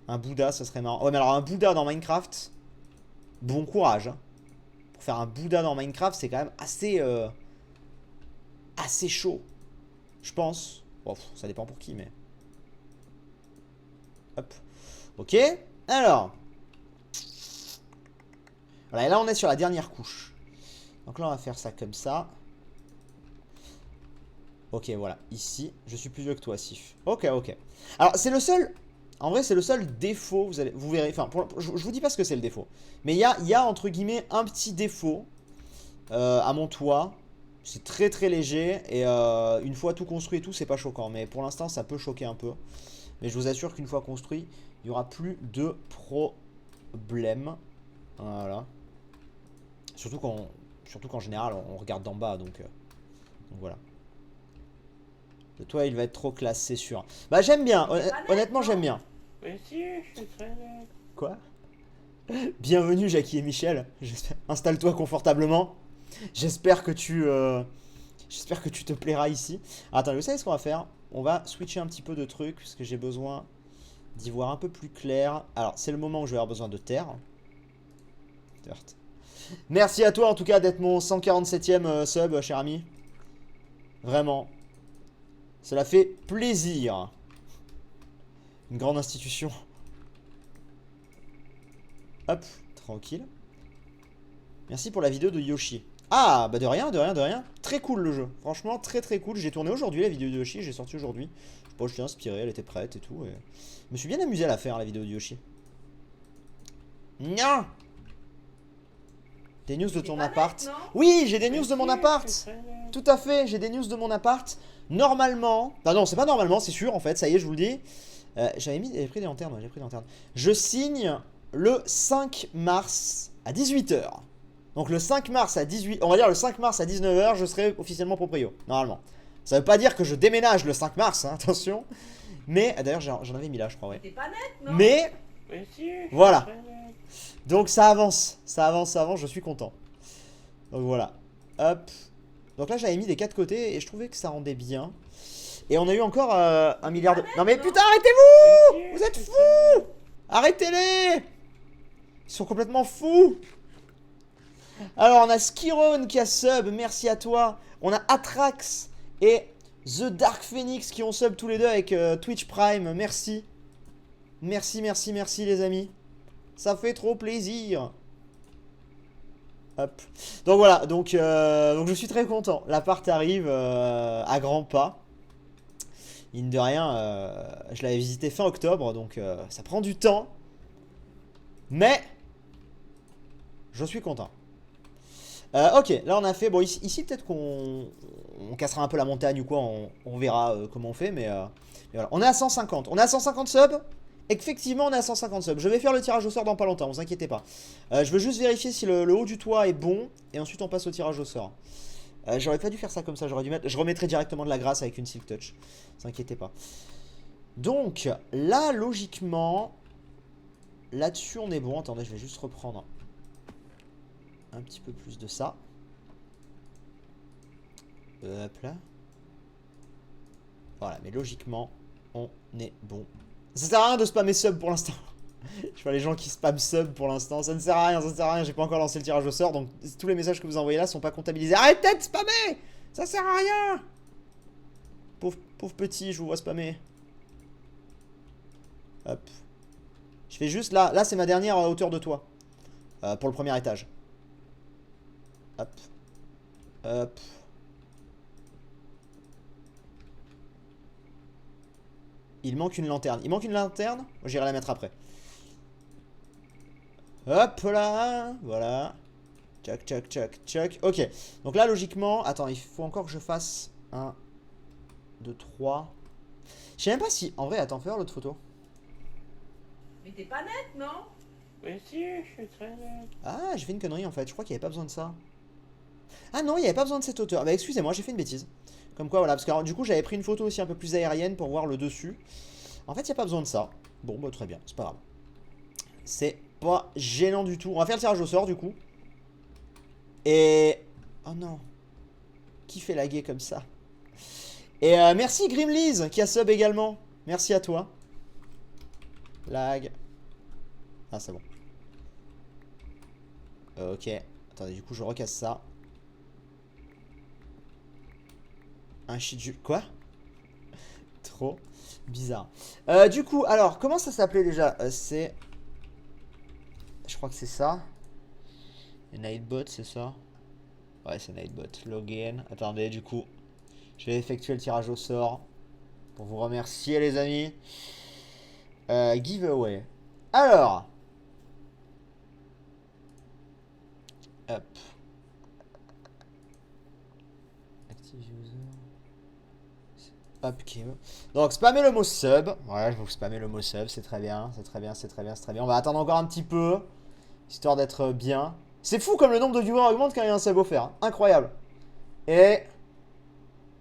Un Bouddha, ça serait marrant. Ouais, mais alors un Bouddha dans Minecraft, bon courage. Hein. Pour faire un Bouddha dans Minecraft, c'est quand même assez... assez chaud. Je pense. Bon, ça dépend pour qui, mais... Hop. Ok. Alors. Voilà, et là on est sur la dernière couche. Donc là on va faire ça comme ça. Ok, voilà, ici, je suis plus vieux que toi, Sif. Ok, ok. Alors c'est le seul, en vrai c'est le seul défaut, vous verrez, enfin, je vous dis pas ce que c'est le défaut. Mais il y a entre guillemets un petit défaut à mon toit. C'est très très léger et une fois tout construit et tout, c'est pas choquant. Mais pour l'instant ça peut choquer un peu. Mais je vous assure qu'une fois construit, il n'y aura plus de problème. Voilà. Surtout qu'en général, on regarde d'en bas, donc voilà. Le toit, il va être trop classe, c'est sûr. Bah, j'aime bien. Honnêtement, j'aime bien. Mais si, je suis très net. Quoi? Bienvenue, Jackie et Michel. Installe-toi confortablement. J'espère que tu te plairas ici. Alors, attendez, vous savez ce qu'on va faire? On va switcher un petit peu de trucs, parce que j'ai besoin d'y voir un peu plus clair. Alors, c'est le moment où je vais avoir besoin de terre. Dirt. Merci à toi en tout cas d'être mon 147e sub, cher ami. Vraiment. Cela fait plaisir. Une grande institution. Hop, tranquille. Merci pour la vidéo de Yoshi. Ah, bah de rien, de rien, de rien. Très cool le jeu. Franchement, très très cool. J'ai tourné aujourd'hui la vidéo de Yoshi, j'ai sorti aujourd'hui. Je sais pas, je l'ai inspirée, elle était prête et tout. Et... Je me suis bien amusé à la faire, la vidéo de Yoshi. Non! Des news de ton appart. Net, oui, j'ai des news de mon appart. Tout à fait, j'ai des news de mon appart. Normalement... non, c'est pas normalement, c'est sûr en fait, ça y est, je vous le dis. J'avais pris des lanternes, ouais, j'ai pris des lanternes. Je signe le 5 mars à 18 h. Donc le 5 mars à 18... On va dire le 5 mars à 19 h, je serai officiellement proprio, normalement. Ça veut pas dire que je déménage le 5 mars, hein, attention. Mais, d'ailleurs j'en avais mis là, je crois, ouais. T'es pas net, non? Mais... Mais si, je suis voilà. très net. Donc ça avance, je suis content. Donc voilà. Hop. Donc là j'avais mis des 4 côtés et je trouvais que ça rendait bien. Et on a eu encore 1 milliard de... Non mais putain, arrêtez-vous! Mais si, Vous êtes je suis fous! Arrêtez-les! Ils sont complètement fous! Alors on a Skiron qui a sub, merci à toi. On a Atrax et The Dark Phoenix qui ont sub tous les deux avec Twitch Prime, merci. Merci, merci, merci les amis. Ça fait trop plaisir. Hop. Donc voilà, donc je suis très content. L'appart arrive à grands pas. Mine de rien, je l'avais visité fin octobre, donc ça prend du temps. Mais je suis content. Ok, là on a fait... Bon, ici peut-être qu'on cassera un peu la montagne ou quoi, on verra comment on fait, mais voilà. On est à 150. On est à 150 subs. Effectivement, on est à 150 subs. Je vais faire le tirage au sort dans pas longtemps, vous inquiétez pas. Je veux juste vérifier si le haut du toit est bon. Et ensuite, on passe au tirage au sort. J'aurais pas dû faire ça comme ça. J'aurais dû mettre... Je remettrai directement de la grâce avec une Silk Touch. Vous inquiétez pas. Donc, là, logiquement... Là-dessus, on est bon. Attendez, je vais juste reprendre un petit peu plus de ça. Hop là. Voilà, mais logiquement, on est bon. Ça sert à rien de spammer sub pour l'instant. Je vois les gens qui spam sub pour l'instant. Ça ne sert à rien, ça ne sert à rien. J'ai pas encore lancé le tirage au sort. Donc tous les messages que vous envoyez là sont pas comptabilisés. Arrêtez de spammer! Ça sert à rien! Pauvre petit, je vous vois spammer. Hop. Je fais juste là. Là, c'est ma dernière hauteur de toit. Pour le premier étage. Hop. Hop. Il manque une lanterne. Il manque une lanterne. J'irai la mettre après. Hop là. Voilà. Tchac, tchac, tchac, tchac. Ok. Donc là, logiquement... Attends, il faut encore que je fasse 1, 2, 3. Je sais même pas si... En vrai, attends, fais voir l'autre photo. Mais t'es pas nette, non? Mais si, je suis très net. Ah, j'ai fait une connerie en fait. Je crois qu'il n'y avait pas besoin de ça. Ah non, il n'y avait pas besoin de cette hauteur. Bah excusez-moi, j'ai fait une bêtise. Comme quoi, voilà. Parce que alors, du coup, j'avais pris une photo aussi un peu plus aérienne pour voir le dessus. En fait, il n'y a pas besoin de ça. Bon, bah très bien. C'est pas grave. C'est pas gênant du tout. On va faire le tirage au sort du coup. Et... Oh non. Qui fait laguer comme ça? Et merci Grimleys qui a sub également. Merci à toi. Lag. Ah, c'est bon. Ok. Attendez, du coup, je recasse ça. Un shit. Quoi? Trop bizarre. Du coup, alors, comment ça s'appelait déjà? C'est... Je crois que c'est ça. Nightbot, c'est ça? Ouais, c'est Nightbot. Login. Attendez, du coup, je vais effectuer le tirage au sort. Pour vous remercier, les amis. Giveaway. Alors. Hop. Active user. Hop, donc, spammez le mot sub. Ouais, je vous spammez le mot sub. C'est très bien. C'est très bien. C'est très bien. C'est très bien. On va attendre encore un petit peu. Histoire d'être bien. C'est fou comme le nombre de viewers augmente quand il y a un sub offert. Hein. Incroyable. Et...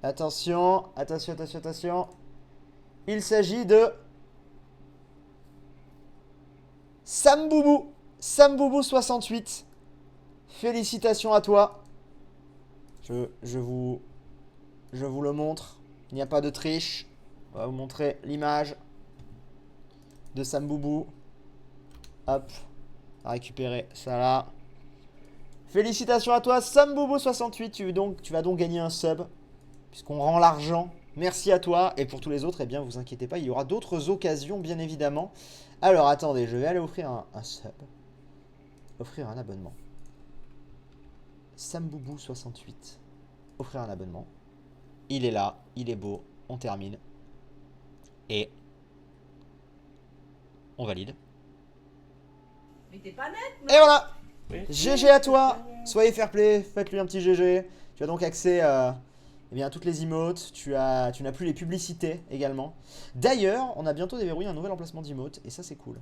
Attention. Attention, attention, attention. Il s'agit de... Samboubou. Samboubou68. Félicitations à toi. Je vous le montre. Il n'y a pas de triche. On va vous montrer l'image de Samboubou. Hop. On va récupérer ça là. Félicitations à toi, Samboubou68. Tu vas donc gagner un sub. Puisqu'on rend l'argent. Merci à toi. Et pour tous les autres, eh bien, vous inquiétez pas. Il y aura d'autres occasions, bien évidemment. Alors, attendez. Je vais aller offrir un sub. Offrir un abonnement. Samboubou68. Offrir un abonnement. Il est là. Il est beau. On termine. Et... On valide. Mais t'es pas nette, non? Et voilà! Mais GG à toi! Soyez fair play, faites-lui un petit GG. Tu as donc accès eh bien, à toutes les emotes. Tu n'as plus les publicités également. D'ailleurs, on a bientôt déverrouillé un nouvel emplacement d'emote. Et ça, c'est cool.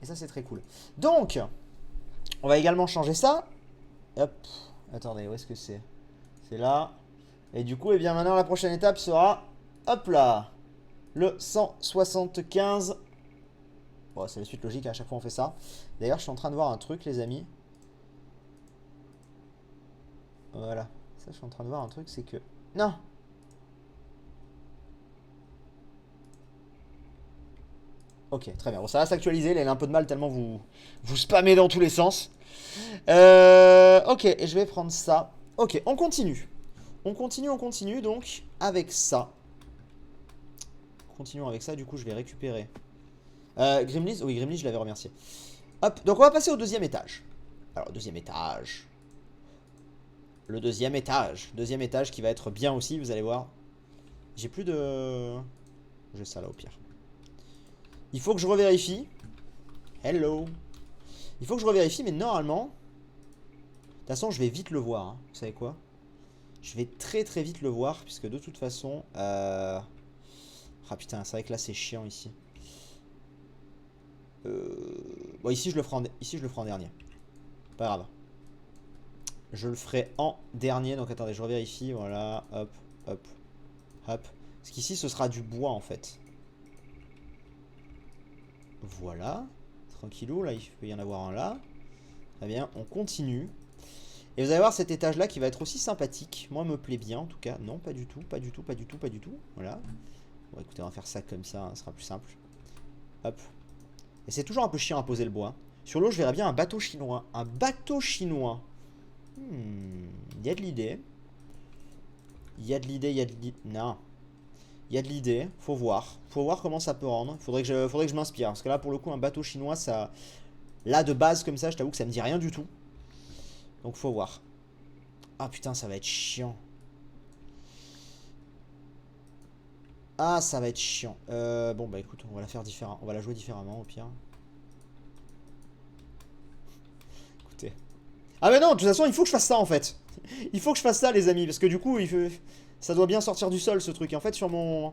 Et ça, c'est très cool. Donc, on va également changer ça. Hop. Attendez, où est-ce que c'est? C'est là. Et du coup, eh bien, maintenant, la prochaine étape sera... Hop là! Le 175. Bon, c'est la suite logique, à chaque fois on fait ça. D'ailleurs, je suis en train de voir un truc, les amis. Voilà. Ça, je suis en train de voir un truc, c'est que... Non! Ok, très bien. Bon, ça va s'actualiser. Il a un peu de mal tellement vous spammez dans tous les sens. Ok, et je vais prendre ça. Ok, on continue. On continue donc avec ça. Continuons avec ça, du coup, je vais récupérer... Grimleys, oui, Grimleys, je l'avais remercié. Hop, donc on va passer au deuxième étage. Alors, deuxième étage. Le deuxième étage. Deuxième étage qui va être bien aussi, vous allez voir. J'ai plus de... J'ai ça là au pire. Il faut que je revérifie. Hello. Il faut que je revérifie, mais normalement... De toute façon, je vais vite le voir. Hein. Vous savez quoi? Je vais très très vite le voir, puisque de toute façon... Ah putain, c'est vrai que là c'est chiant ici. Bon, ici je le ferai en dernier. Pas grave. Je le ferai en dernier. Donc attendez, je revérifie. Voilà. Hop, hop, hop. Parce qu'ici ce sera du bois en fait. Voilà. Tranquillou. Là, il peut y en avoir un là. Très bien. On continue. Et vous allez voir cet étage là qui va être aussi sympathique. Moi, me plaît bien en tout cas. Non, pas du tout. Pas du tout. Pas du tout. Pas du tout. Voilà. Bon, écoutez, on va faire ça comme ça. Ce sera plus simple. Hop. Et c'est toujours un peu chiant à poser le bois. Sur l'eau, je verrais bien un bateau chinois. Un bateau chinois. Il y a de l'idée. Il y a de l'idée, il y a de l'idée. Non. Il y a de l'idée, faut voir. Faut voir comment ça peut rendre. Faudrait que je m'inspire. Parce que là, pour le coup, un bateau chinois, ça... Là, de base, comme ça, je t'avoue que ça me dit rien du tout. Donc, faut voir. Ah, putain, ça va être chiant. Ah, ça va être chiant. Bon, bah écoute, on va la faire différemment. On va la jouer différemment, au pire. Écoutez. Ah, mais non, de toute façon, il faut que je fasse ça, en fait. Il faut que je fasse ça, les amis. Parce que du coup, ça doit bien sortir du sol, ce truc. Et en fait, sur mon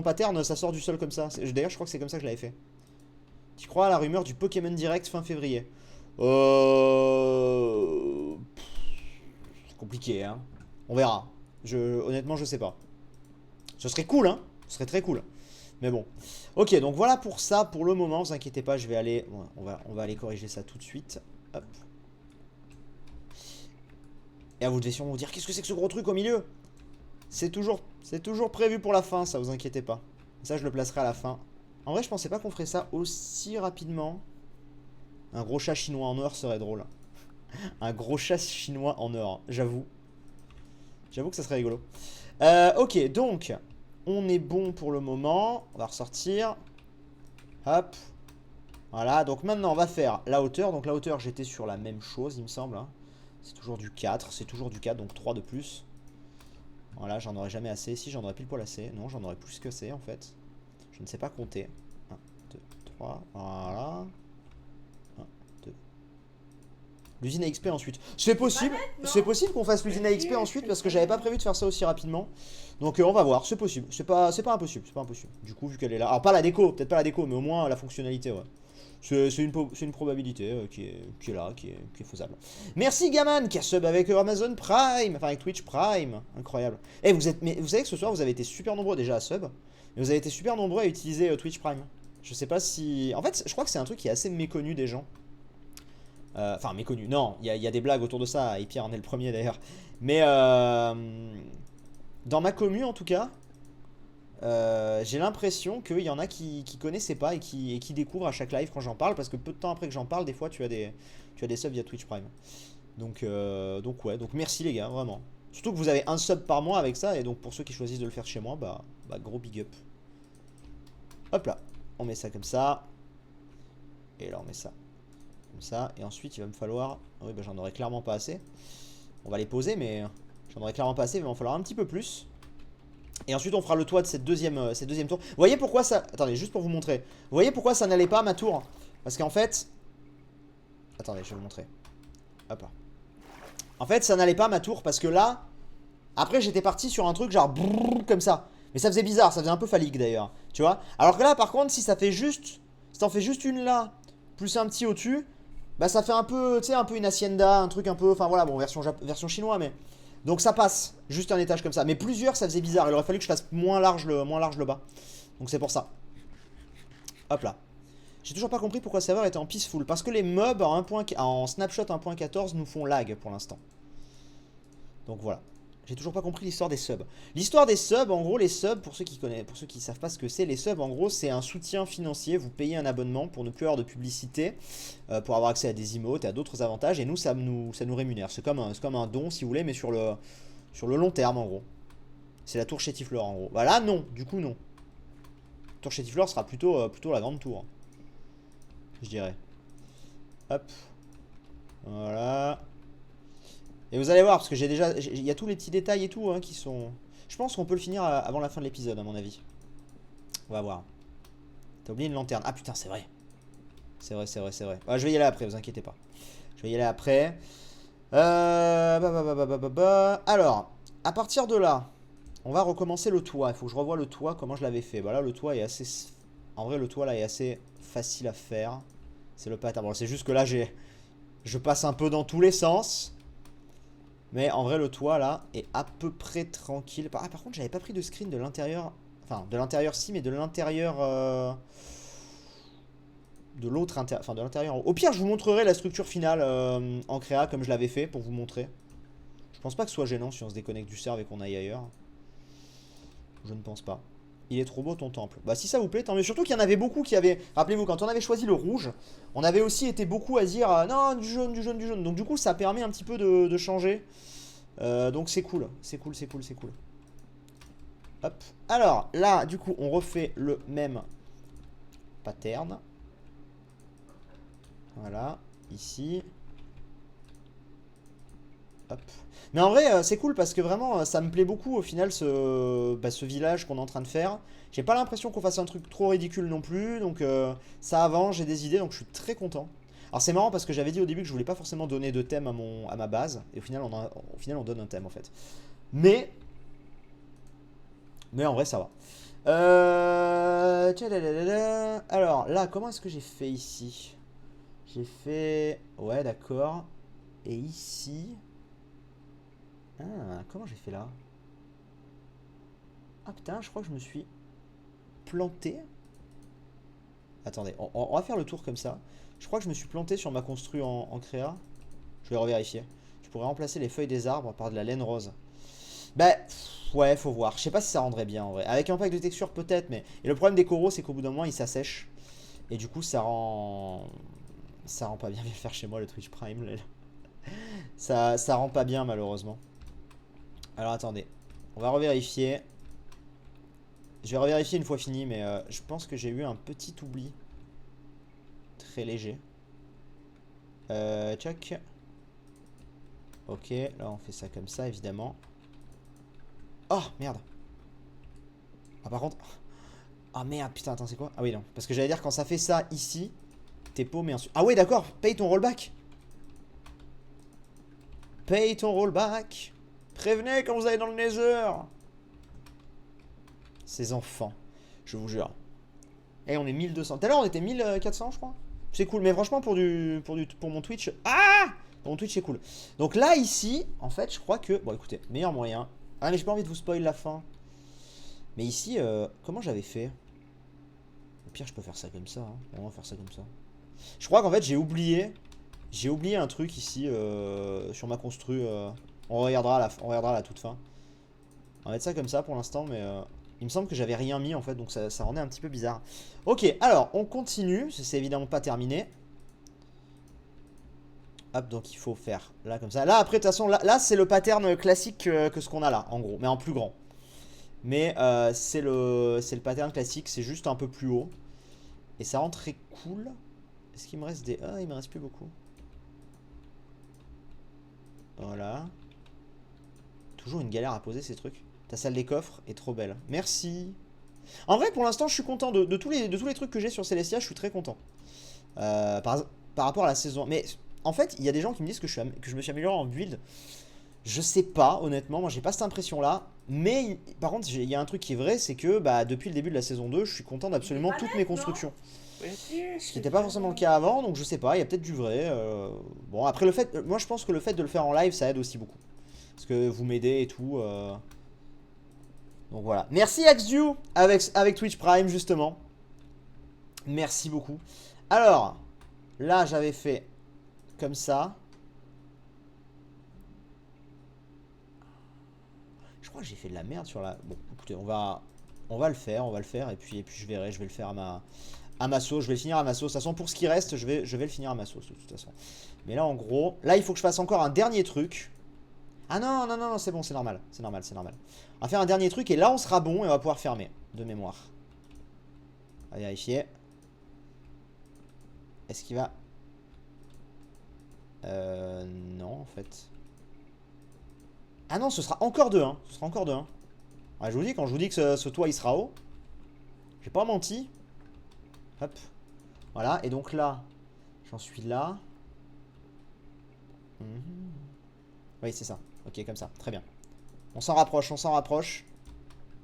pattern, ça sort du sol comme ça. D'ailleurs, je crois que c'est comme ça que je l'avais fait. Tu crois à la rumeur du Pokémon Direct fin février? C'est compliqué, hein. On verra. Honnêtement, je sais pas. Ce serait cool, hein. Ce serait très cool. Mais bon. Ok, donc voilà pour ça, pour le moment. Vous inquiétez pas, je vais aller... Bon, on va aller corriger ça tout de suite. Hop. Et à vous devez sûrement vous dire, qu'est-ce que c'est que ce gros truc au milieu? C'est toujours prévu pour la fin, ça, vous inquiétez pas. Ça, je le placerai à la fin. En vrai, je pensais pas qu'on ferait ça aussi rapidement. Un gros chat chinois en or serait drôle. Un gros chat chinois en or, j'avoue. J'avoue que ça serait rigolo. Ok, donc, on est bon pour le moment. On va ressortir. Hop. Voilà, donc maintenant, on va faire la hauteur. Donc la hauteur, j'étais sur la même chose, il me semble. Hein. C'est toujours du 4, donc 3 de plus. Voilà, j'en aurais jamais assez. Si, j'en aurais pile poil assez. Non, j'en aurais plus que assez, en fait. Je ne sais pas compter. 1, 2, 3, voilà. 1, 2. L'usine à XP ensuite. C'est possible. C'est possible qu'on fasse l'usine à XP ensuite parce que j'avais pas prévu de faire ça aussi rapidement. Donc on va voir, c'est possible. C'est pas impossible, c'est pas impossible. Du coup, vu qu'elle est là. Alors pas la déco, peut-être pas la déco, mais au moins la fonctionnalité, ouais. C'est une probabilité qui est là, qui est faisable. Merci Gaman qui a sub avec Amazon Prime, enfin avec Twitch Prime, incroyable. Et vous savez que ce soir vous avez été super nombreux déjà à sub, mais vous avez été super nombreux à utiliser Twitch Prime. Je sais pas si... En fait, je crois que c'est un truc qui est assez méconnu des gens. Enfin, méconnu, non, il y a des blagues autour de ça, et Pierre en est le premier d'ailleurs. Mais dans ma commu en tout cas, j'ai l'impression qu'il y en a qui connaissaient pas et qui découvrent à chaque live quand j'en parle, parce que peu de temps après que j'en parle, des fois tu as des subs via Twitch Prime. Donc ouais, donc merci les gars, vraiment. Surtout que vous avez un sub par mois avec ça, et donc pour ceux qui choisissent de le faire chez moi, bah gros big up. Hop là, on met ça comme ça. Et là on met ça comme ça, et ensuite il va me falloir... Oui, bah j'en aurais clairement pas assez. On va les poser, mais j'en aurais clairement pas assez, mais il va en falloir un petit peu plus. Et ensuite on fera le toit de cette deuxième tour. Vous voyez pourquoi ça... Attendez, juste pour vous montrer. Vous voyez pourquoi ça n'allait pas ma tour? Parce qu'en fait... Attendez, je vais vous montrer. Hop là. En fait ça n'allait pas ma tour parce que là... Après j'étais parti sur un truc genre... Brrr, comme ça. Mais ça faisait bizarre, ça faisait un peu phallique d'ailleurs. Tu vois? Alors que là par contre si ça fait juste... Si t'en fais juste une là, plus un petit au-dessus... Bah ça fait un peu, tu sais, un peu une hacienda, un truc un peu... Enfin voilà, bon, version chinois, mais... Donc ça passe, juste un étage comme ça. Mais plusieurs, ça faisait bizarre. Il aurait fallu que je fasse moins large le bas. Donc c'est pour ça. Hop là. J'ai toujours pas compris pourquoi le serveur était en peaceful. Parce que les mobs en snapshot 1.14 nous font lag pour l'instant. Donc voilà. J'ai toujours pas compris l'histoire des subs. L'histoire des subs, en gros, les subs, pour ceux qui savent pas ce que c'est, les subs, en gros, c'est un soutien financier. Vous payez un abonnement pour ne plus avoir de publicité, pour avoir accès à des emotes et à d'autres avantages. Et nous, ça nous rémunère. C'est comme un don, si vous voulez, mais sur le long terme, en gros. C'est la tour Chétifleur, en gros. Voilà, non, du coup, non. La tour Chétifleur sera plutôt la grande tour. Je dirais. Hop. Voilà. Et vous allez voir, parce que il y a tous les petits détails et tout qui sont... Je pense qu'on peut le finir avant la fin de l'épisode, à mon avis. On va voir. T'as oublié une lanterne. Ah putain, c'est vrai. C'est vrai. Je vais y aller après, vous inquiétez pas. Je vais y aller après. Alors, à partir de là, on va recommencer le toit. Il faut que je revoie le toit, comment je l'avais fait. Bah là, le toit est assez... En vrai, le toit là est assez facile à faire. C'est le pattern. Bon, c'est juste que là, je passe un peu dans tous les sens. Mais en vrai le toit là est à peu près tranquille. Par contre j'avais pas pris de screen de l'intérieur. Enfin de l'intérieur si, mais de l'intérieur de l'autre intérieur. Enfin de l'intérieur. Au pire je vous montrerai la structure finale en créa comme je l'avais fait pour vous montrer. Je pense pas que ce soit gênant si on se déconnecte du serve et qu'on aille ailleurs. Je ne pense pas. Il est trop beau ton temple. Bah si ça vous plaît, tant mieux. Surtout qu'il y en avait beaucoup qui avaient... Rappelez-vous, quand on avait choisi le rouge, on avait aussi été beaucoup à dire non, du jaune. Donc du coup, ça permet un petit peu de changer. Donc c'est cool. C'est cool. Hop. Hop. Alors, là, du coup, on refait le même pattern. Voilà. Ici. Hop. Mais en vrai, c'est cool parce que vraiment, ça me plaît beaucoup au final, ce village qu'on est en train de faire. J'ai pas l'impression qu'on fasse un truc trop ridicule non plus. Donc, ça avance, j'ai des idées, donc je suis très content. Alors, c'est marrant parce que j'avais dit au début que je voulais pas forcément donner de thème à ma base. Et au final, on donne un thème en fait. Mais en vrai, ça va. Tchadadadada. Alors, là, comment est-ce que j'ai fait ici? J'ai fait... Ouais, d'accord. Et ici... Ah, comment j'ai fait là? Ah putain, je crois que je me suis planté. Attendez, on va faire le tour comme ça. Je crois que je me suis planté sur ma constru en créa. Je vais revérifier. Je pourrais remplacer les feuilles des arbres par de la laine rose. Bah, ouais, faut voir. Je sais pas si ça rendrait bien en vrai. Avec un pack de texture peut-être, mais... Et le problème des coraux, c'est qu'au bout d'un moment, ils s'assèchent. Et du coup, ça rend... Ça rend pas bien. Viens faire chez moi le Twitch Prime. Là. Ça rend pas bien malheureusement. Alors attendez. On va revérifier. Je vais revérifier une fois fini, mais je pense que j'ai eu un petit oubli. Très léger. Check. Ok, là on fait ça comme ça évidemment. Oh merde. Ah par contre... Ah merde, putain, attends, c'est quoi? Ah oui, non. Parce que j'allais dire, quand ça fait ça ici, t'es paumé ensuite. Ah oui, d'accord, paye ton rollback. Paye ton rollback. Prévenez quand vous allez dans le Nether. Ces enfants, je vous jure. Et on est 1200. Tout à l'heure, on était 1400, je crois. C'est cool, mais franchement, pour mon Twitch... Ah! Pour mon Twitch, c'est cool. Donc là, ici, en fait, je crois que... Bon, écoutez, meilleur moyen. Ah, mais j'ai pas envie de vous spoil la fin. Mais ici, comment j'avais fait? Au pire, je peux faire ça comme ça. Hein. On va faire ça comme ça. Je crois qu'en fait, j'ai oublié un truc ici sur ma constru. On regardera à la toute fin. On va mettre ça comme ça pour l'instant, mais il me semble que j'avais rien mis en fait, donc ça rendait un petit peu bizarre. Ok, alors on continue. C'est évidemment pas terminé. Hop, donc il faut faire là comme ça. Là, après, de toute façon, là c'est le pattern classique que ce qu'on a là, en gros, mais en plus grand. Mais c'est le pattern classique, c'est juste un peu plus haut. Et ça rend très cool. Est-ce qu'il me reste des... Ah, il me reste plus beaucoup. Voilà. Toujours une galère à poser ces trucs. Ta salle des coffres est trop belle. Merci. En vrai, pour l'instant, je suis content de tous les trucs que j'ai sur Celestia. Je suis très content. Par rapport à la saison. Mais en fait, il y a des gens qui me disent que je me suis amélioré en build. Je sais pas, honnêtement. Moi, j'ai pas cette impression-là. Mais par contre, il y a un truc qui est vrai, c'est que bah, depuis le début de la saison 2, je suis content d'absolument toutes mes constructions. Ce qui n'était pas forcément le cas avant, donc je sais pas, il y a peut-être du vrai. Bon, après le fait, moi je pense que le fait de le faire en live, ça aide aussi beaucoup. Parce que vous m'aidez et tout. Donc voilà. Merci Axdu avec Twitch Prime, justement. Merci beaucoup. Alors, là j'avais fait comme ça. Je crois que j'ai fait de la merde sur la... Bon, écoutez, on va le faire, et puis je verrai, je vais le faire à ma sauce, je vais le finir à ma sauce. De toute façon, pour ce qui reste, je vais le finir à ma sauce, de toute façon. Mais là, en gros, là, il faut que je fasse encore un dernier truc. Ah non, non, non, non, c'est bon, c'est normal. C'est normal, c'est normal. On va faire un dernier truc, et là, on sera bon, et on va pouvoir fermer, de mémoire. On va vérifier. Est-ce qu'il va... Non, en fait. Ah non, ce sera encore de 1. Ce sera encore de 1. Ouais, je vous dis, quand je vous dis que ce toit, il sera haut, j'ai pas menti. Hop. Voilà, et donc là, j'en suis là. Oui, c'est ça. Ok, comme ça. Très bien. On s'en rapproche, on s'en rapproche.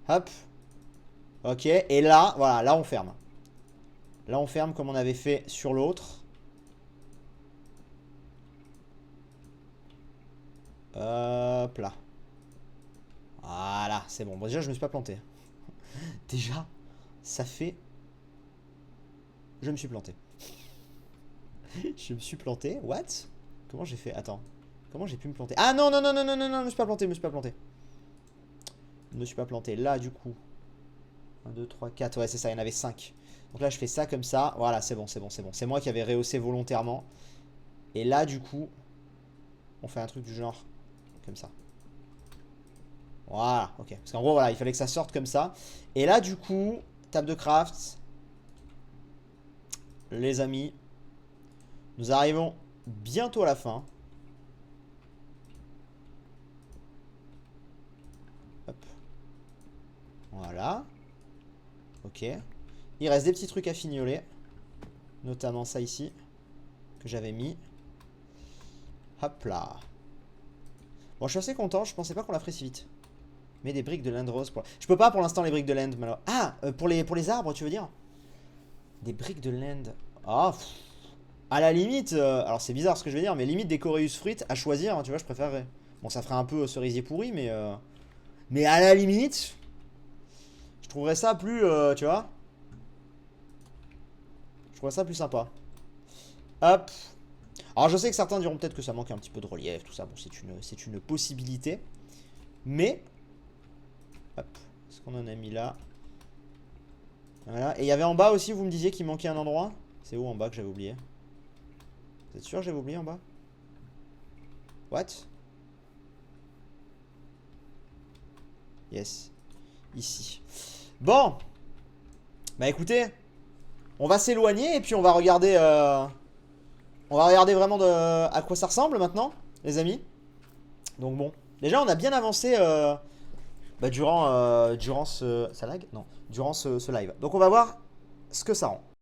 Hop. Ok, et là, voilà, là on ferme. Là on ferme comme on avait fait sur l'autre. Hop là. Voilà, c'est bon. Bon, déjà, je me suis pas planté. Déjà, ça fait... Je me suis planté. Je me suis planté. What? Comment j'ai fait? Attends. Comment j'ai pu me planter? Ah non, non, non, non, non, non, non, je me suis pas planté, je me suis pas planté. Je me suis pas planté. Là, du coup. 1, 2, 3, 4. Ouais, c'est ça, il y en avait 5. Donc là, je fais ça comme ça. Voilà, c'est bon, c'est bon, c'est bon. C'est moi qui avais rehaussé volontairement. Et là, du coup, on fait un truc du genre comme ça. Voilà, ok. Parce qu'en gros, voilà, il fallait que ça sorte comme ça. Et là, du coup, table de craft. Les amis, nous arrivons bientôt à la fin. Hop. Voilà. Ok. Il reste des petits trucs à fignoler. Notamment ça ici. Que j'avais mis. Hop là. Bon, je suis assez content. Je pensais pas qu'on la ferait si vite. Mais des briques de laine rose. Je peux pas pour l'instant les briques de laine. Ah, pour les arbres, tu veux dire? Des briques de laine. Ah, à la limite. Alors, c'est bizarre ce que je vais dire. Mais limite des Coreus fruits à choisir. Hein, tu vois, je préférerais. Bon, ça ferait un peu cerisier pourri. Mais à la limite. Je trouverais ça plus. Tu vois? Je trouverais ça plus sympa. Hop. Alors, je sais que certains diront peut-être que ça manque un petit peu de relief. Tout ça. Bon, c'est une possibilité. Mais. Hop, est-ce qu'on en a mis là? Voilà, et il y avait en bas aussi, vous me disiez qu'il manquait un endroit. C'est où en bas que j'avais oublié? Vous êtes sûr que j'avais oublié en bas? What? Yes, ici. Bon. Bah écoutez, on va s'éloigner et puis on va regarder vraiment à quoi ça ressemble maintenant, les amis. Donc bon, déjà on a bien avancé durant ce... Ça lag? Non. Durant ce live. Donc on va voir ce que ça rend.